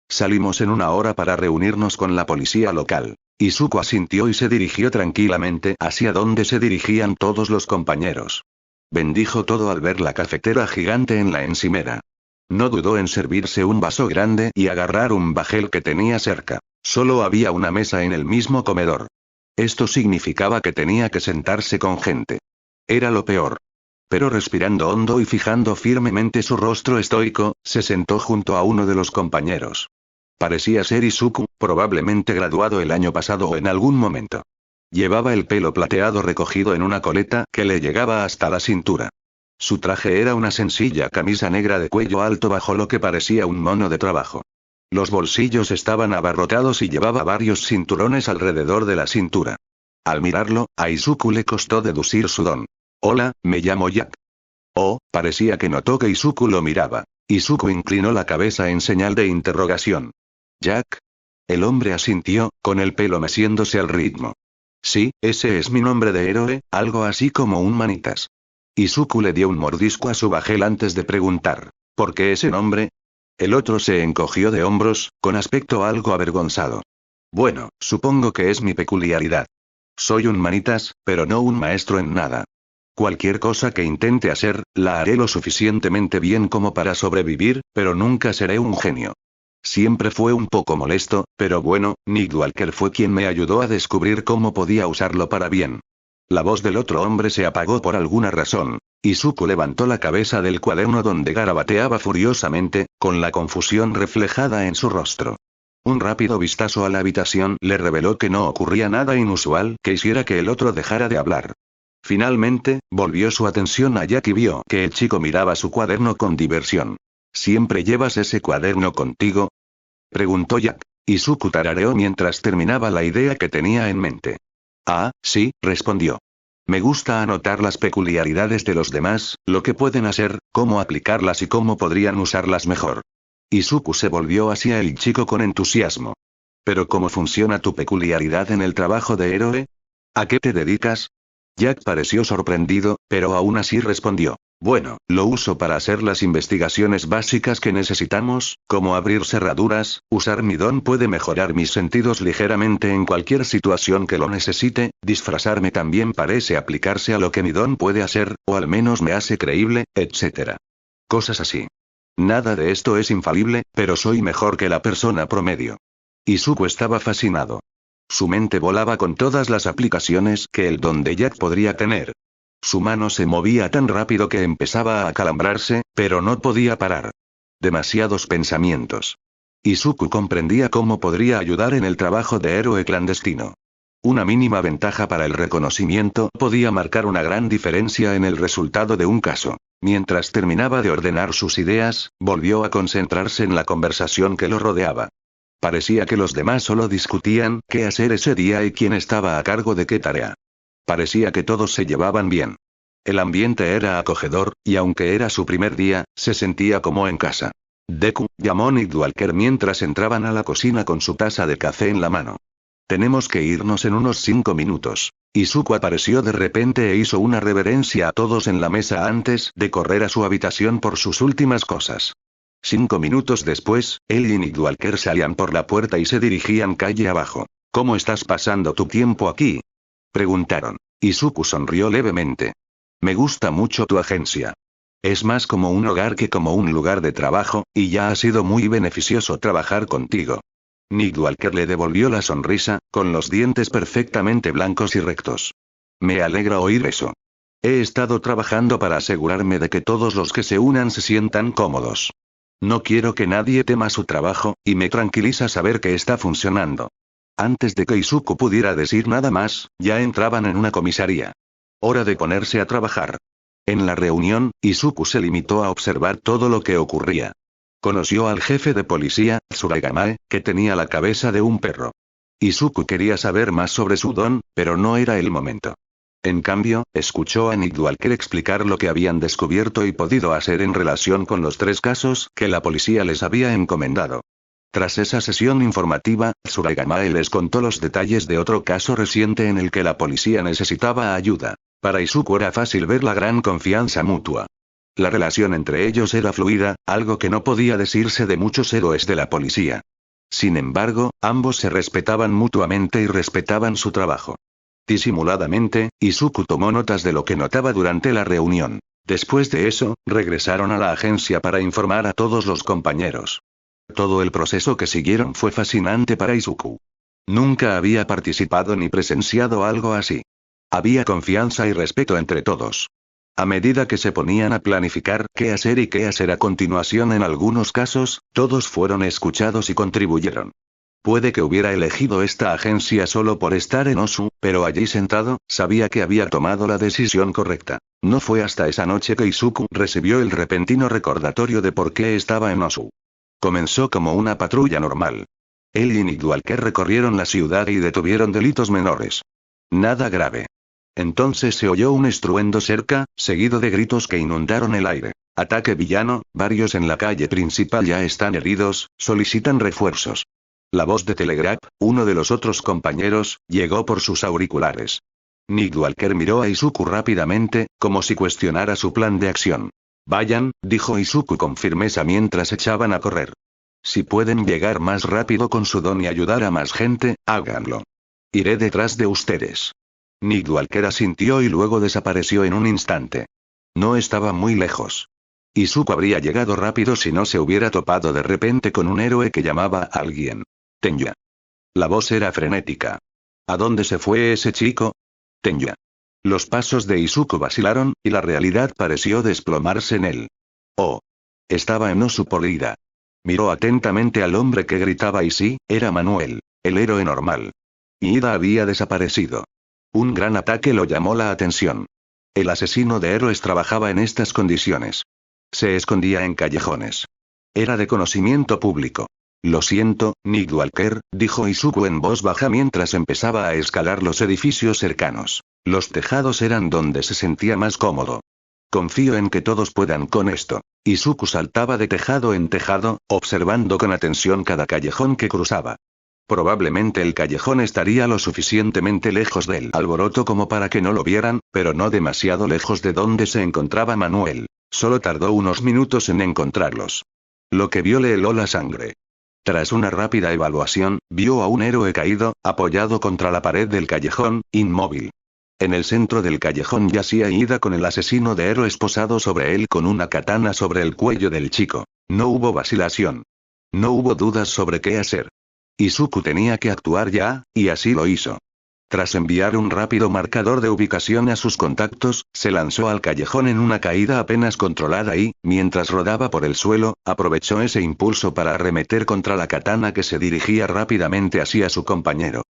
Salimos en 1 hora para reunirnos con la policía local. Izuku asintió y se dirigió tranquilamente hacia donde se dirigían todos los compañeros. Bendijo todo al ver la cafetera gigante en la encimera. No dudó en servirse un vaso grande y agarrar un bajel que tenía cerca. Solo había una mesa en el mismo comedor. Esto significaba que tenía que sentarse con gente. Era lo peor. Pero respirando hondo y fijando firmemente su rostro estoico, se sentó junto a uno de los compañeros. Parecía ser Izuku, probablemente graduado el año pasado o en algún momento. Llevaba el pelo plateado recogido en una coleta que le llegaba hasta la cintura. Su traje era una sencilla camisa negra de cuello alto bajo lo que parecía un mono de trabajo. Los bolsillos estaban abarrotados y llevaba varios cinturones alrededor de la cintura. Al mirarlo, a Izuku le costó deducir su don. Hola, me llamo Jack. Oh, parecía que notó que Izuku lo miraba. Izuku inclinó la cabeza en señal de interrogación. ¿Jack? El hombre asintió, con el pelo meciéndose al ritmo. Sí, ese es mi nombre de héroe, algo así como un manitas. Izuku le dio un mordisco a su bajel antes de preguntar, ¿por qué ese nombre? El otro se encogió de hombros, con aspecto algo avergonzado. Bueno, supongo que es mi peculiaridad. Soy un manitas, pero no un maestro en nada. Cualquier cosa que intente hacer, la haré lo suficientemente bien como para sobrevivir, pero nunca seré un genio. Siempre fue un poco molesto, pero bueno, Nick Walker fue quien me ayudó a descubrir cómo podía usarlo para bien. La voz del otro hombre se apagó por alguna razón. Izuku levantó la cabeza del cuaderno donde garabateaba furiosamente, con la confusión reflejada en su rostro. Un rápido vistazo a la habitación le reveló que no ocurría nada inusual que hiciera que el otro dejara de hablar. Finalmente, volvió su atención a Jack y vio que el chico miraba su cuaderno con diversión. ¿Siempre llevas ese cuaderno contigo?, preguntó Jack. Izuku tarareó mientras terminaba la idea que tenía en mente. Ah, sí, respondió. Me gusta anotar las peculiaridades de los demás, lo que pueden hacer, cómo aplicarlas y cómo podrían usarlas mejor. Izuku se volvió hacia el chico con entusiasmo. ¿Pero cómo funciona tu peculiaridad en el trabajo de héroe? ¿A qué te dedicas? Jack pareció sorprendido, pero aún así respondió. Bueno, lo uso para hacer las investigaciones básicas que necesitamos, como abrir cerraduras. Usar mi don puede mejorar mis sentidos ligeramente en cualquier situación que lo necesite. Disfrazarme también parece aplicarse a lo que mi don puede hacer, o al menos me hace creíble, etc. Cosas así. Nada de esto es infalible, pero soy mejor que la persona promedio. Izuku estaba fascinado. Su mente volaba con todas las aplicaciones que el don de Jack podría tener. Su mano se movía tan rápido que empezaba a acalambrarse, pero no podía parar. Demasiados pensamientos. Izuku comprendía cómo podría ayudar en el trabajo de héroe clandestino. Una mínima ventaja para el reconocimiento podía marcar una gran diferencia en el resultado de un caso. Mientras terminaba de ordenar sus ideas, volvió a concentrarse en la conversación que lo rodeaba. Parecía que los demás solo discutían qué hacer ese día y quién estaba a cargo de qué tarea. Parecía que todos se llevaban bien. El ambiente era acogedor, y aunque era su primer día, se sentía como en casa. Deku, llamó Nick Walker mientras entraban a la cocina con su taza de café en la mano. Tenemos que irnos en unos 5 minutos. Izuku apareció de repente e hizo una reverencia a todos en la mesa antes de correr a su habitación por sus últimas cosas. 5 minutos después, él y Nick Walker salían por la puerta y se dirigían calle abajo. ¿Cómo estás pasando tu tiempo aquí?, preguntaron. Izuku sonrió levemente. Me gusta mucho tu agencia. Es más como un hogar que como un lugar de trabajo, y ya ha sido muy beneficioso trabajar contigo. Nick Walker le devolvió la sonrisa, con los dientes perfectamente blancos y rectos. Me alegra oír eso. He estado trabajando para asegurarme de que todos los que se unan se sientan cómodos. No quiero que nadie tema su trabajo, y me tranquiliza saber que está funcionando. Antes de que Izuku pudiera decir nada más, ya entraban en una comisaría. Hora de ponerse a trabajar. En la reunión, Izuku se limitó a observar todo lo que ocurría. Conoció al jefe de policía, Tsuragamae, que tenía la cabeza de un perro. Izuku quería saber más sobre su don, pero no era el momento. En cambio, escuchó a Nick Walker explicar lo que habían descubierto y podido hacer en relación con los 3 casos que la policía les había encomendado. Tras esa sesión informativa, Tsuragamae les contó los detalles de otro caso reciente en el que la policía necesitaba ayuda. Para Izuku era fácil ver la gran confianza mutua. La relación entre ellos era fluida, algo que no podía decirse de muchos héroes de la policía. Sin embargo, ambos se respetaban mutuamente y respetaban su trabajo. Disimuladamente, Izuku tomó notas de lo que notaba durante la reunión. Después de eso, regresaron a la agencia para informar a todos los compañeros. Todo el proceso que siguieron fue fascinante para Izuku. Nunca había participado ni presenciado algo así. Había confianza y respeto entre todos. A medida que se ponían a planificar qué hacer y qué hacer a continuación en algunos casos, todos fueron escuchados y contribuyeron. Puede que hubiera elegido esta agencia solo por estar en Osu, pero allí sentado, sabía que había tomado la decisión correcta. No fue hasta esa noche que Izuku recibió el repentino recordatorio de por qué estaba en Osu. Comenzó como una patrulla normal. Él y Nick Walker recorrieron la ciudad y detuvieron delitos menores. Nada grave. Entonces se oyó un estruendo cerca, seguido de gritos que inundaron el aire. Ataque villano, varios en la calle principal ya están heridos, solicitan refuerzos. La voz de Telegraph, uno de los otros compañeros, llegó por sus auriculares. Nick Walker miró a Izuku rápidamente, como si cuestionara su plan de acción. Vayan, dijo Izuku con firmeza mientras echaban a correr. Si pueden llegar más rápido con su don y ayudar a más gente, háganlo. Iré detrás de ustedes. Nick Walker asintió y luego desapareció en un instante. No estaba muy lejos. Izuku habría llegado rápido si no se hubiera topado de repente con un héroe que llamaba a alguien. Tenya. La voz era frenética. ¿A dónde se fue ese chico? Tenya. Los pasos de Izuku vacilaron, y la realidad pareció desplomarse en él. Oh. Estaba en Osu por ira. Miró atentamente al hombre que gritaba y sí, era Manuel, el héroe normal. Ida había desaparecido. Un gran ataque lo llamó la atención. El asesino de héroes trabajaba en estas condiciones. Se escondía en callejones. Era de conocimiento público. Lo siento, Nick Walker, dijo Izuku en voz baja mientras empezaba a escalar los edificios cercanos. Los tejados eran donde se sentía más cómodo. Confío en que todos puedan con esto. Izuku saltaba de tejado en tejado, observando con atención cada callejón que cruzaba. Probablemente el callejón estaría lo suficientemente lejos del alboroto como para que no lo vieran, pero no demasiado lejos de donde se encontraba Manuel. Solo tardó unos minutos en encontrarlos. Lo que vio le heló la sangre. Tras una rápida evaluación, vio a un héroe caído, apoyado contra la pared del callejón, inmóvil. En el centro del callejón yacía Ida con el asesino de héroes posado sobre él con una katana sobre el cuello del chico. No hubo vacilación. No hubo dudas sobre qué hacer. Izuku tenía que actuar ya, y así lo hizo. Tras enviar un rápido marcador de ubicación a sus contactos, se lanzó al callejón en una caída apenas controlada y, mientras rodaba por el suelo, aprovechó ese impulso para arremeter contra la katana que se dirigía rápidamente hacia su compañero.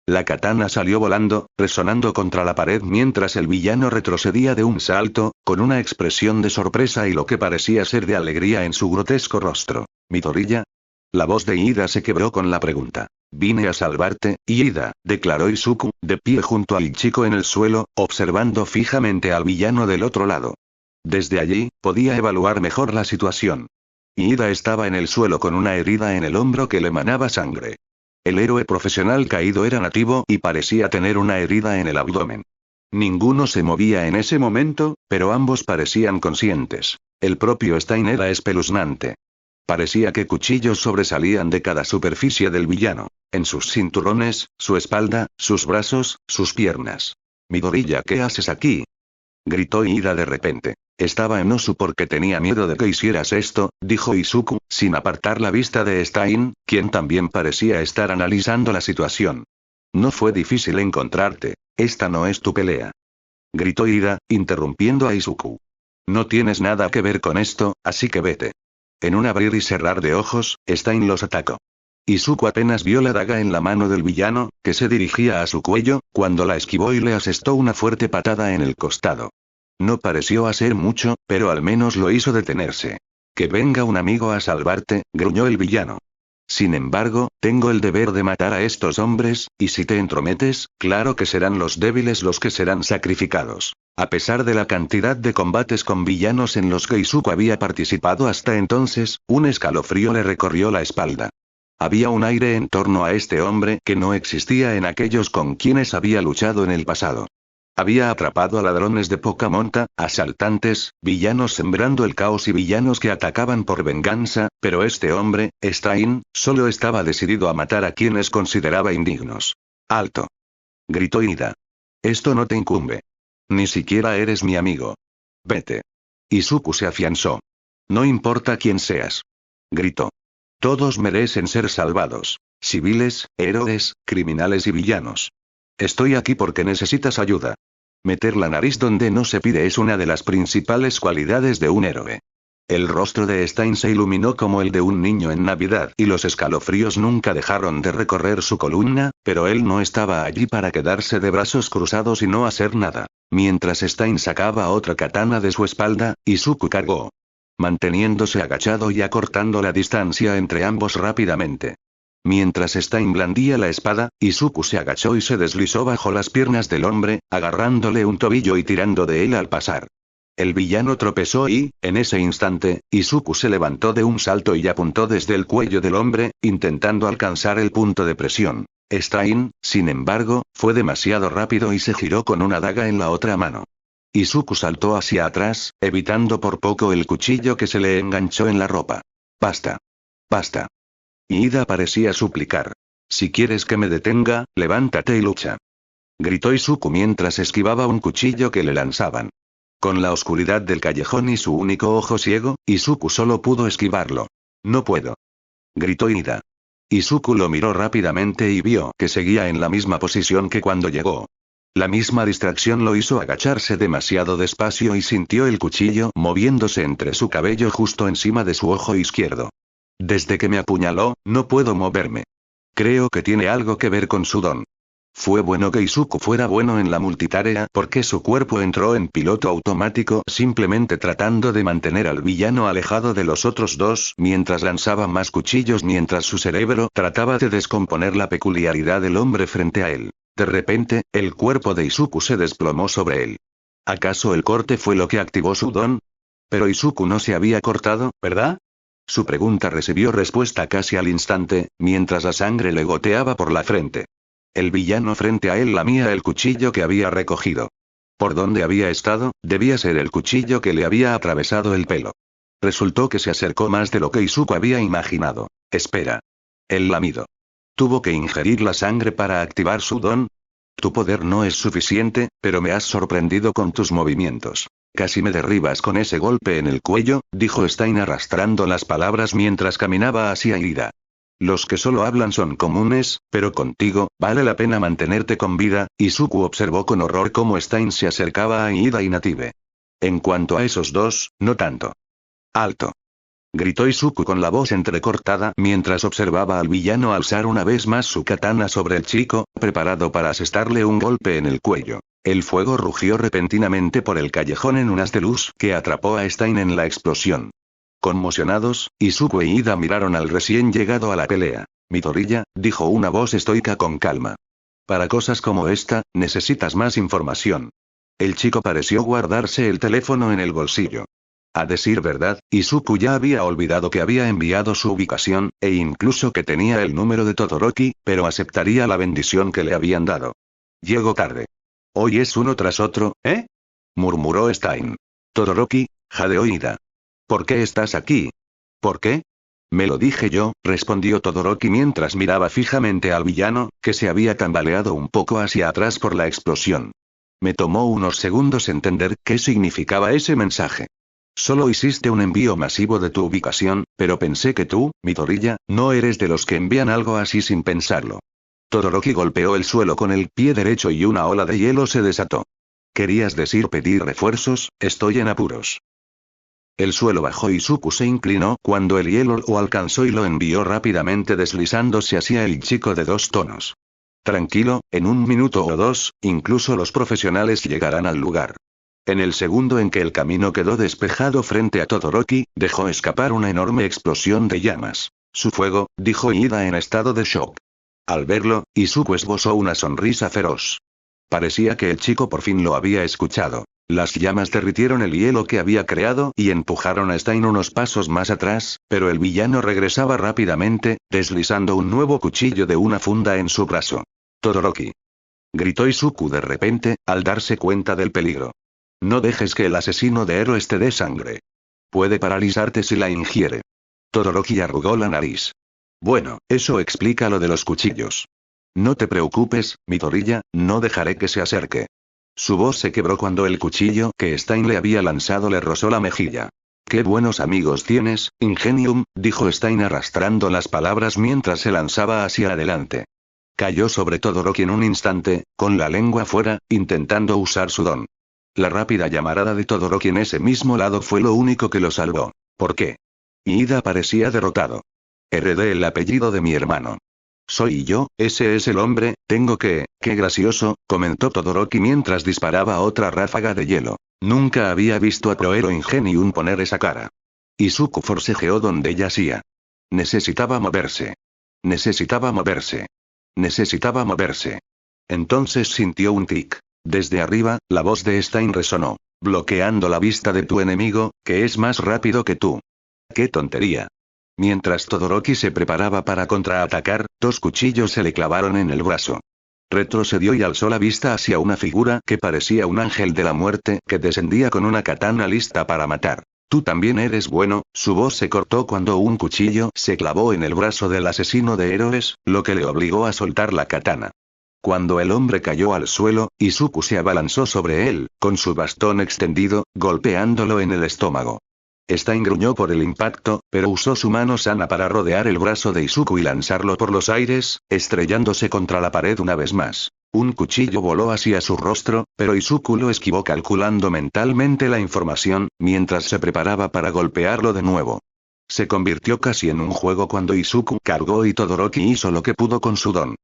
La katana salió volando, resonando contra la pared mientras el villano retrocedía de un salto, con una expresión de sorpresa y lo que parecía ser de alegría en su grotesco rostro. ¿Midoriya? La voz de Ida se quebró con la pregunta. Vine a salvarte, Ida, declaró Izuku, de pie junto al chico en el suelo, observando fijamente al villano del otro lado. Desde allí, podía evaluar mejor la situación. Ida estaba en el suelo con una herida en el hombro que le manaba sangre. El héroe profesional caído era nativo y parecía tener una herida en el abdomen. Ninguno se movía en ese momento, pero ambos parecían conscientes. El propio Stein era espeluznante. Parecía que cuchillos sobresalían de cada superficie del villano. En sus cinturones, su espalda, sus brazos, sus piernas. Midoriya, ¿qué haces aquí? Gritó Ida de repente. Estaba en Osu porque tenía miedo de que hicieras esto, dijo Izuku, sin apartar la vista de Stein, quien también parecía estar analizando la situación. No fue difícil encontrarte. Esta no es tu pelea. Gritó Ida, interrumpiendo a Izuku. No tienes nada que ver con esto, así que vete. En un abrir y cerrar de ojos, Stein los atacó. Izuku apenas vio la daga en la mano del villano, que se dirigía a su cuello, cuando la esquivó y le asestó una fuerte patada en el costado. No pareció hacer mucho, pero al menos lo hizo detenerse. Que venga un amigo a salvarte, gruñó el villano. Sin embargo, tengo el deber de matar a estos hombres, y si te entrometes, claro que serán los débiles los que serán sacrificados. A pesar de la cantidad de combates con villanos en los que Izuku había participado hasta entonces, un escalofrío le recorrió la espalda. Había un aire en torno a este hombre que no existía en aquellos con quienes había luchado en el pasado. Había atrapado a ladrones de poca monta, asaltantes, villanos sembrando el caos y villanos que atacaban por venganza, pero este hombre, Stein, solo estaba decidido a matar a quienes consideraba indignos. ¡Alto! Gritó Ida. Esto no te incumbe. Ni siquiera eres mi amigo. Vete. Izuku se afianzó. No importa quién seas. Gritó. Todos merecen ser salvados. Civiles, héroes, criminales y villanos. Estoy aquí porque necesitas ayuda. Meter la nariz donde no se pide es una de las principales cualidades de un héroe. El rostro de Stein se iluminó como el de un niño en Navidad y los escalofríos nunca dejaron de recorrer su columna, pero él no estaba allí para quedarse de brazos cruzados y no hacer nada. Mientras Stein sacaba otra katana de su espalda, Izuku cargó. Manteniéndose agachado y acortando la distancia entre ambos rápidamente. Mientras Stein blandía la espada, Izuku se agachó y se deslizó bajo las piernas del hombre, agarrándole un tobillo y tirando de él al pasar. El villano tropezó y, en ese instante, Izuku se levantó de un salto y apuntó desde el cuello del hombre, intentando alcanzar el punto de presión. Stein, sin embargo, fue demasiado rápido y se giró con una daga en la otra mano. Izuku saltó hacia atrás, evitando por poco el cuchillo que se le enganchó en la ropa. Basta. Basta. Ida parecía suplicar. Si quieres que me detenga, levántate y lucha. Gritó Izuku mientras esquivaba un cuchillo que le lanzaban. Con la oscuridad del callejón y su único ojo ciego, Izuku solo pudo esquivarlo. No puedo. Gritó Ida. Izuku lo miró rápidamente y vio que seguía en la misma posición que cuando llegó. La misma distracción lo hizo agacharse demasiado despacio y sintió el cuchillo moviéndose entre su cabello justo encima de su ojo izquierdo. Desde que me apuñaló, no puedo moverme. Creo que tiene algo que ver con su don. Fue bueno que Izuku fuera bueno en la multitarea porque su cuerpo entró en piloto automático simplemente tratando de mantener al villano alejado de los otros dos mientras lanzaba más cuchillos mientras su cerebro trataba de descomponer la peculiaridad del hombre frente a él. De repente, el cuerpo de Izuku se desplomó sobre él. ¿Acaso el corte fue lo que activó su don? Pero Izuku no se había cortado, ¿verdad? Su pregunta recibió respuesta casi al instante, mientras la sangre le goteaba por la frente. El villano frente a él lamía el cuchillo que había recogido. Por donde había estado, debía ser el cuchillo que le había atravesado el pelo. Resultó que se acercó más de lo que Izuku había imaginado. Espera. El lamido. ¿Tuvo que ingerir la sangre para activar su don? Tu poder no es suficiente, pero me has sorprendido con tus movimientos. Casi me derribas con ese golpe en el cuello, dijo Stein arrastrando las palabras mientras caminaba hacia Ida. Los que solo hablan son comunes, pero contigo, vale la pena mantenerte con vida. Izuku observó con horror cómo Stein se acercaba a Ida y Native. En cuanto a esos dos, no tanto. Alto. Gritó Izuku con la voz entrecortada mientras observaba al villano alzar una vez más su katana sobre el chico, preparado para asestarle un golpe en el cuello. El fuego rugió repentinamente por el callejón en un haz de luz que atrapó a Stein en la explosión. Conmocionados, Izuku e Ida miraron al recién llegado a la pelea. Midoriya, dijo una voz estoica con calma. Para cosas como esta, necesitas más información. El chico pareció guardarse el teléfono en el bolsillo. A decir verdad, Izuku ya había olvidado que había enviado su ubicación, e incluso que tenía el número de Todoroki, pero aceptaría la bendición que le habían dado. Llegó tarde. Hoy es uno tras otro, ¿eh? Murmuró Stein. Todoroki, jadeó Ida. ¿Por qué estás aquí? ¿Por qué? Me lo dije yo, respondió Todoroki mientras miraba fijamente al villano, que se había tambaleado un poco hacia atrás por la explosión. Me tomó unos segundos entender qué significaba ese mensaje. Solo hiciste un envío masivo de tu ubicación, pero pensé que tú, Midoriya, no eres de los que envían algo así sin pensarlo. Todoroki golpeó el suelo con el pie derecho y una ola de hielo se desató. ¿Querías decir pedir refuerzos? Estoy en apuros. El suelo bajó y Izuku se inclinó cuando el hielo lo alcanzó y lo envió rápidamente deslizándose hacia el chico de 2 tonos. Tranquilo, en 1 minuto o 2, incluso los profesionales llegarán al lugar. En el segundo en que el camino quedó despejado frente a Todoroki, dejó escapar una enorme explosión de llamas. Su fuego, dijo Iida en estado de shock. Al verlo, Izuku esbozó una sonrisa feroz. Parecía que el chico por fin lo había escuchado. Las llamas derritieron el hielo que había creado y empujaron a Stein unos pasos más atrás, pero el villano regresaba rápidamente, deslizando un nuevo cuchillo de una funda en su brazo. Todoroki. Gritó Izuku de repente, al darse cuenta del peligro. No dejes que el asesino de héroes te dé sangre. Puede paralizarte si la ingiere. Todoroki arrugó la nariz. Bueno, eso explica lo de los cuchillos. No te preocupes, Midoriya, no dejaré que se acerque. Su voz se quebró cuando el cuchillo que Stein le había lanzado le rozó la mejilla. Qué buenos amigos tienes, Ingenium, dijo Stein arrastrando las palabras mientras se lanzaba hacia adelante. Cayó sobre Todoroki en un instante, con la lengua fuera, intentando usar su don. La rápida llamarada de Todoroki en ese mismo lado fue lo único que lo salvó. ¿Por qué? Iida parecía derrotado. Heredé el apellido de mi hermano. Soy yo, ese es el hombre, qué gracioso, comentó Todoroki mientras disparaba otra ráfaga de hielo. Nunca había visto a Proero Ingenium poner esa cara. Izuku forcejeó donde yacía. Necesitaba moverse. Necesitaba moverse. Necesitaba moverse. Entonces sintió un tic. Desde arriba, la voz de Stein resonó, bloqueando la vista de tu enemigo, que es más rápido que tú. ¡Qué tontería! Mientras Todoroki se preparaba para contraatacar, 2 cuchillos se le clavaron en el brazo. Retrocedió y alzó la vista hacia una figura que parecía un ángel de la muerte que descendía con una katana lista para matar. Tú también eres bueno, su voz se cortó cuando un cuchillo se clavó en el brazo del asesino de héroes, lo que le obligó a soltar la katana. Cuando el hombre cayó al suelo, Izuku se abalanzó sobre él, con su bastón extendido, golpeándolo en el estómago. Stein gruñó por el impacto, pero usó su mano sana para rodear el brazo de Izuku y lanzarlo por los aires, estrellándose contra la pared una vez más. Un cuchillo voló hacia su rostro, pero Izuku lo esquivó calculando mentalmente la información, mientras se preparaba para golpearlo de nuevo. Se convirtió casi en un juego cuando Izuku cargó y Todoroki hizo lo que pudo con su don.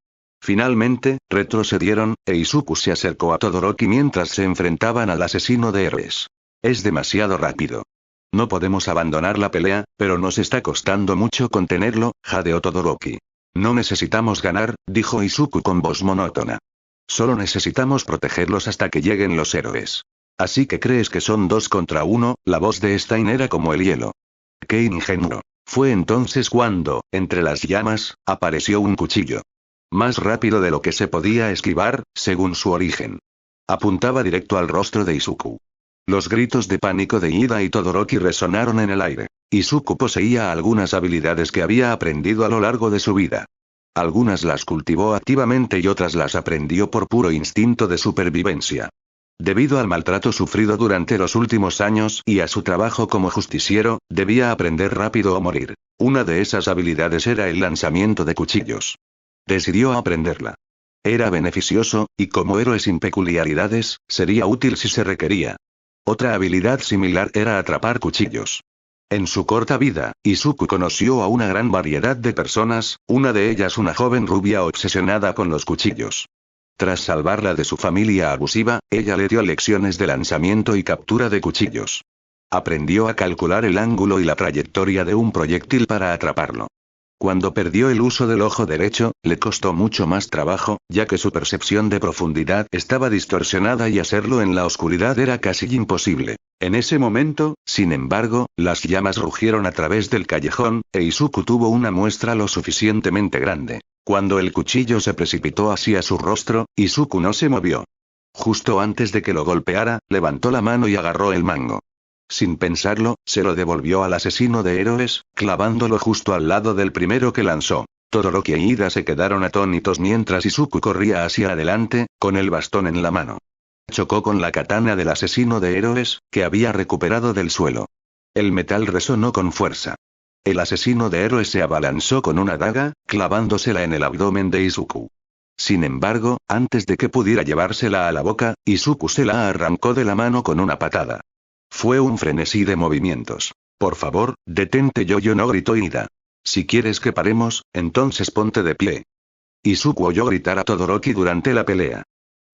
Finalmente, retrocedieron, e Izuku se acercó a Todoroki mientras se enfrentaban al asesino de héroes. Es demasiado rápido. No podemos abandonar la pelea, pero nos está costando mucho contenerlo, jadeó Todoroki. No necesitamos ganar, dijo Izuku con voz monótona. Solo necesitamos protegerlos hasta que lleguen los héroes. Así que crees que son 2 contra 1, la voz de Stein era como el hielo. ¡Qué ingenuo! Fue entonces cuando, entre las llamas, apareció un cuchillo. Más rápido de lo que se podía esquivar, según su origen. Apuntaba directo al rostro de Izuku. Los gritos de pánico de Iida y Todoroki resonaron en el aire. Izuku poseía algunas habilidades que había aprendido a lo largo de su vida. Algunas las cultivó activamente y otras las aprendió por puro instinto de supervivencia. Debido al maltrato sufrido durante los últimos años y a su trabajo como justiciero, debía aprender rápido o morir. Una de esas habilidades era el lanzamiento de cuchillos. Decidió aprenderla. Era beneficioso, y como héroe sin peculiaridades, sería útil si se requería. Otra habilidad similar era atrapar cuchillos. En su corta vida, Izuku conoció a una gran variedad de personas, una de ellas una joven rubia obsesionada con los cuchillos. Tras salvarla de su familia abusiva, ella le dio lecciones de lanzamiento y captura de cuchillos. Aprendió a calcular el ángulo y la trayectoria de un proyectil para atraparlo. Cuando perdió el uso del ojo derecho, le costó mucho más trabajo, ya que su percepción de profundidad estaba distorsionada y hacerlo en la oscuridad era casi imposible. En ese momento, sin embargo, las llamas rugieron a través del callejón, e Izuku tuvo una muestra lo suficientemente grande. Cuando el cuchillo se precipitó hacia su rostro, Izuku no se movió. Justo antes de que lo golpeara, levantó la mano y agarró el mango. Sin pensarlo, se lo devolvió al asesino de héroes, clavándolo justo al lado del primero que lanzó. Todoroki e Iida se quedaron atónitos mientras Izuku corría hacia adelante, con el bastón en la mano. chocó con la katana del asesino de héroes, que había recuperado del suelo. El metal resonó con fuerza. El asesino de héroes se abalanzó con una daga, clavándosela en el abdomen de Izuku. Sin embargo, antes de que pudiera llevársela a la boca, Izuku se la arrancó de la mano con una patada. Fue un frenesí de movimientos. Por favor, detente yo no, gritó Ida. Si quieres que paremos, entonces ponte de pie. Izuku oyó gritar a Todoroki durante la pelea.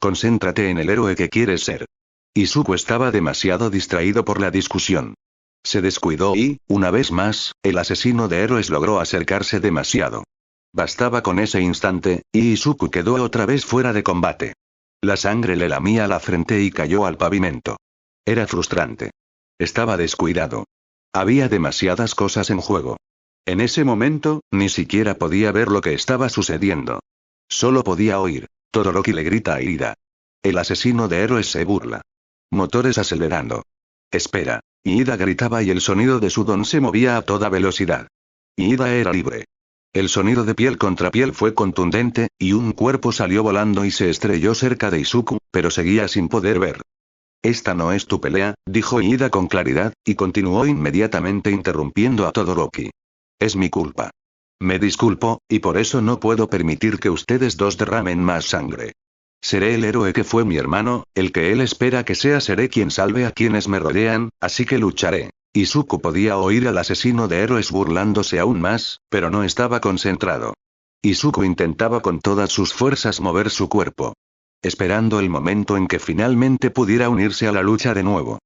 Concéntrate en el héroe que quieres ser. Izuku estaba demasiado distraído por la discusión. Se descuidó y, una vez más, el asesino de héroes logró acercarse demasiado. Bastaba con ese instante, y Izuku quedó otra vez fuera de combate. La sangre le lamía la frente y cayó al pavimento. Era frustrante. Estaba descuidado. Había demasiadas cosas en juego. En ese momento, ni siquiera podía ver lo que estaba sucediendo. Solo podía oír. Todoroki le grita a Ida. El asesino de héroes se burla. Motores acelerando. Espera. Ida gritaba y el sonido de su don se movía a toda velocidad. Ida era libre. El sonido de piel contra piel fue contundente, y un cuerpo salió volando y se estrelló cerca de Izuku, pero seguía sin poder ver. Esta no es tu pelea, dijo Ida con claridad, y continuó inmediatamente interrumpiendo a Todoroki. Es mi culpa. Me disculpo, y por eso no puedo permitir que ustedes dos derramen más sangre. Seré el héroe que fue mi hermano, el que él espera que sea, seré quien salve a quienes me rodean, así que lucharé. Izuku podía oír al asesino de héroes burlándose aún más, pero no estaba concentrado. Izuku intentaba con todas sus fuerzas mover su cuerpo. Esperando el momento en que finalmente pudiera unirse a la lucha de nuevo.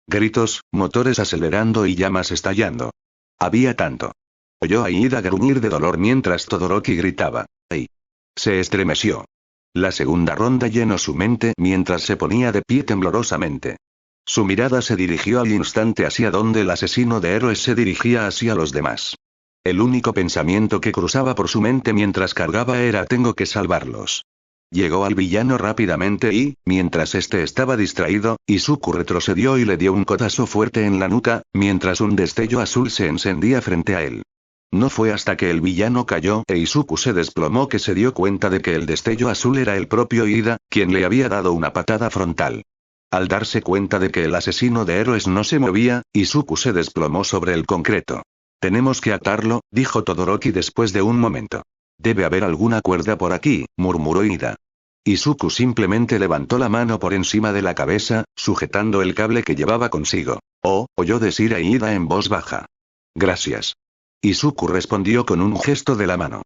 Gritos, motores acelerando y llamas estallando. Había tanto. Oyó a Ida gruñir de dolor mientras Todoroki gritaba. ¡Ey! Se estremeció. La segunda ronda llenó su mente mientras se ponía de pie temblorosamente. Su mirada se dirigió al instante hacia donde el asesino de héroes se dirigía hacia los demás. El único pensamiento que cruzaba por su mente mientras cargaba era tengo que salvarlos. Llegó al villano rápidamente y, mientras este estaba distraído, Izuku retrocedió y le dio un codazo fuerte en la nuca, mientras un destello azul se encendía frente a él. No fue hasta que el villano cayó e Izuku se desplomó que se dio cuenta de que el destello azul era el propio Ida, quien le había dado una patada frontal. Al darse cuenta de que el asesino de héroes no se movía, Izuku se desplomó sobre el concreto. Tenemos que atarlo, dijo Todoroki después de un momento. Debe haber alguna cuerda por aquí, murmuró Ida. Izuku simplemente levantó la mano por encima de la cabeza, sujetando el cable que llevaba consigo. Oh, oyó decir a Ida en voz baja. Gracias. Izuku respondió con un gesto de la mano.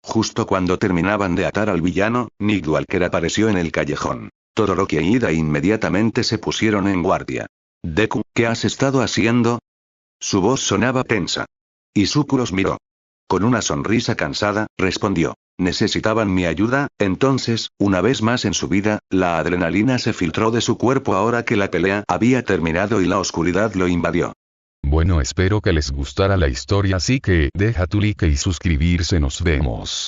Justo cuando terminaban de atar al villano, Nick Walker apareció en el callejón. Todoroki e Ida inmediatamente se pusieron en guardia. Deku, ¿qué has estado haciendo? Su voz sonaba tensa. Izuku los miró. Con una sonrisa cansada, respondió. Necesitaban mi ayuda, entonces, una vez más en su vida, la adrenalina se filtró de su cuerpo ahora que la pelea había terminado y la oscuridad lo invadió. Bueno, espero que les gustara la historia, así que deja tu like y suscribirse, nos vemos.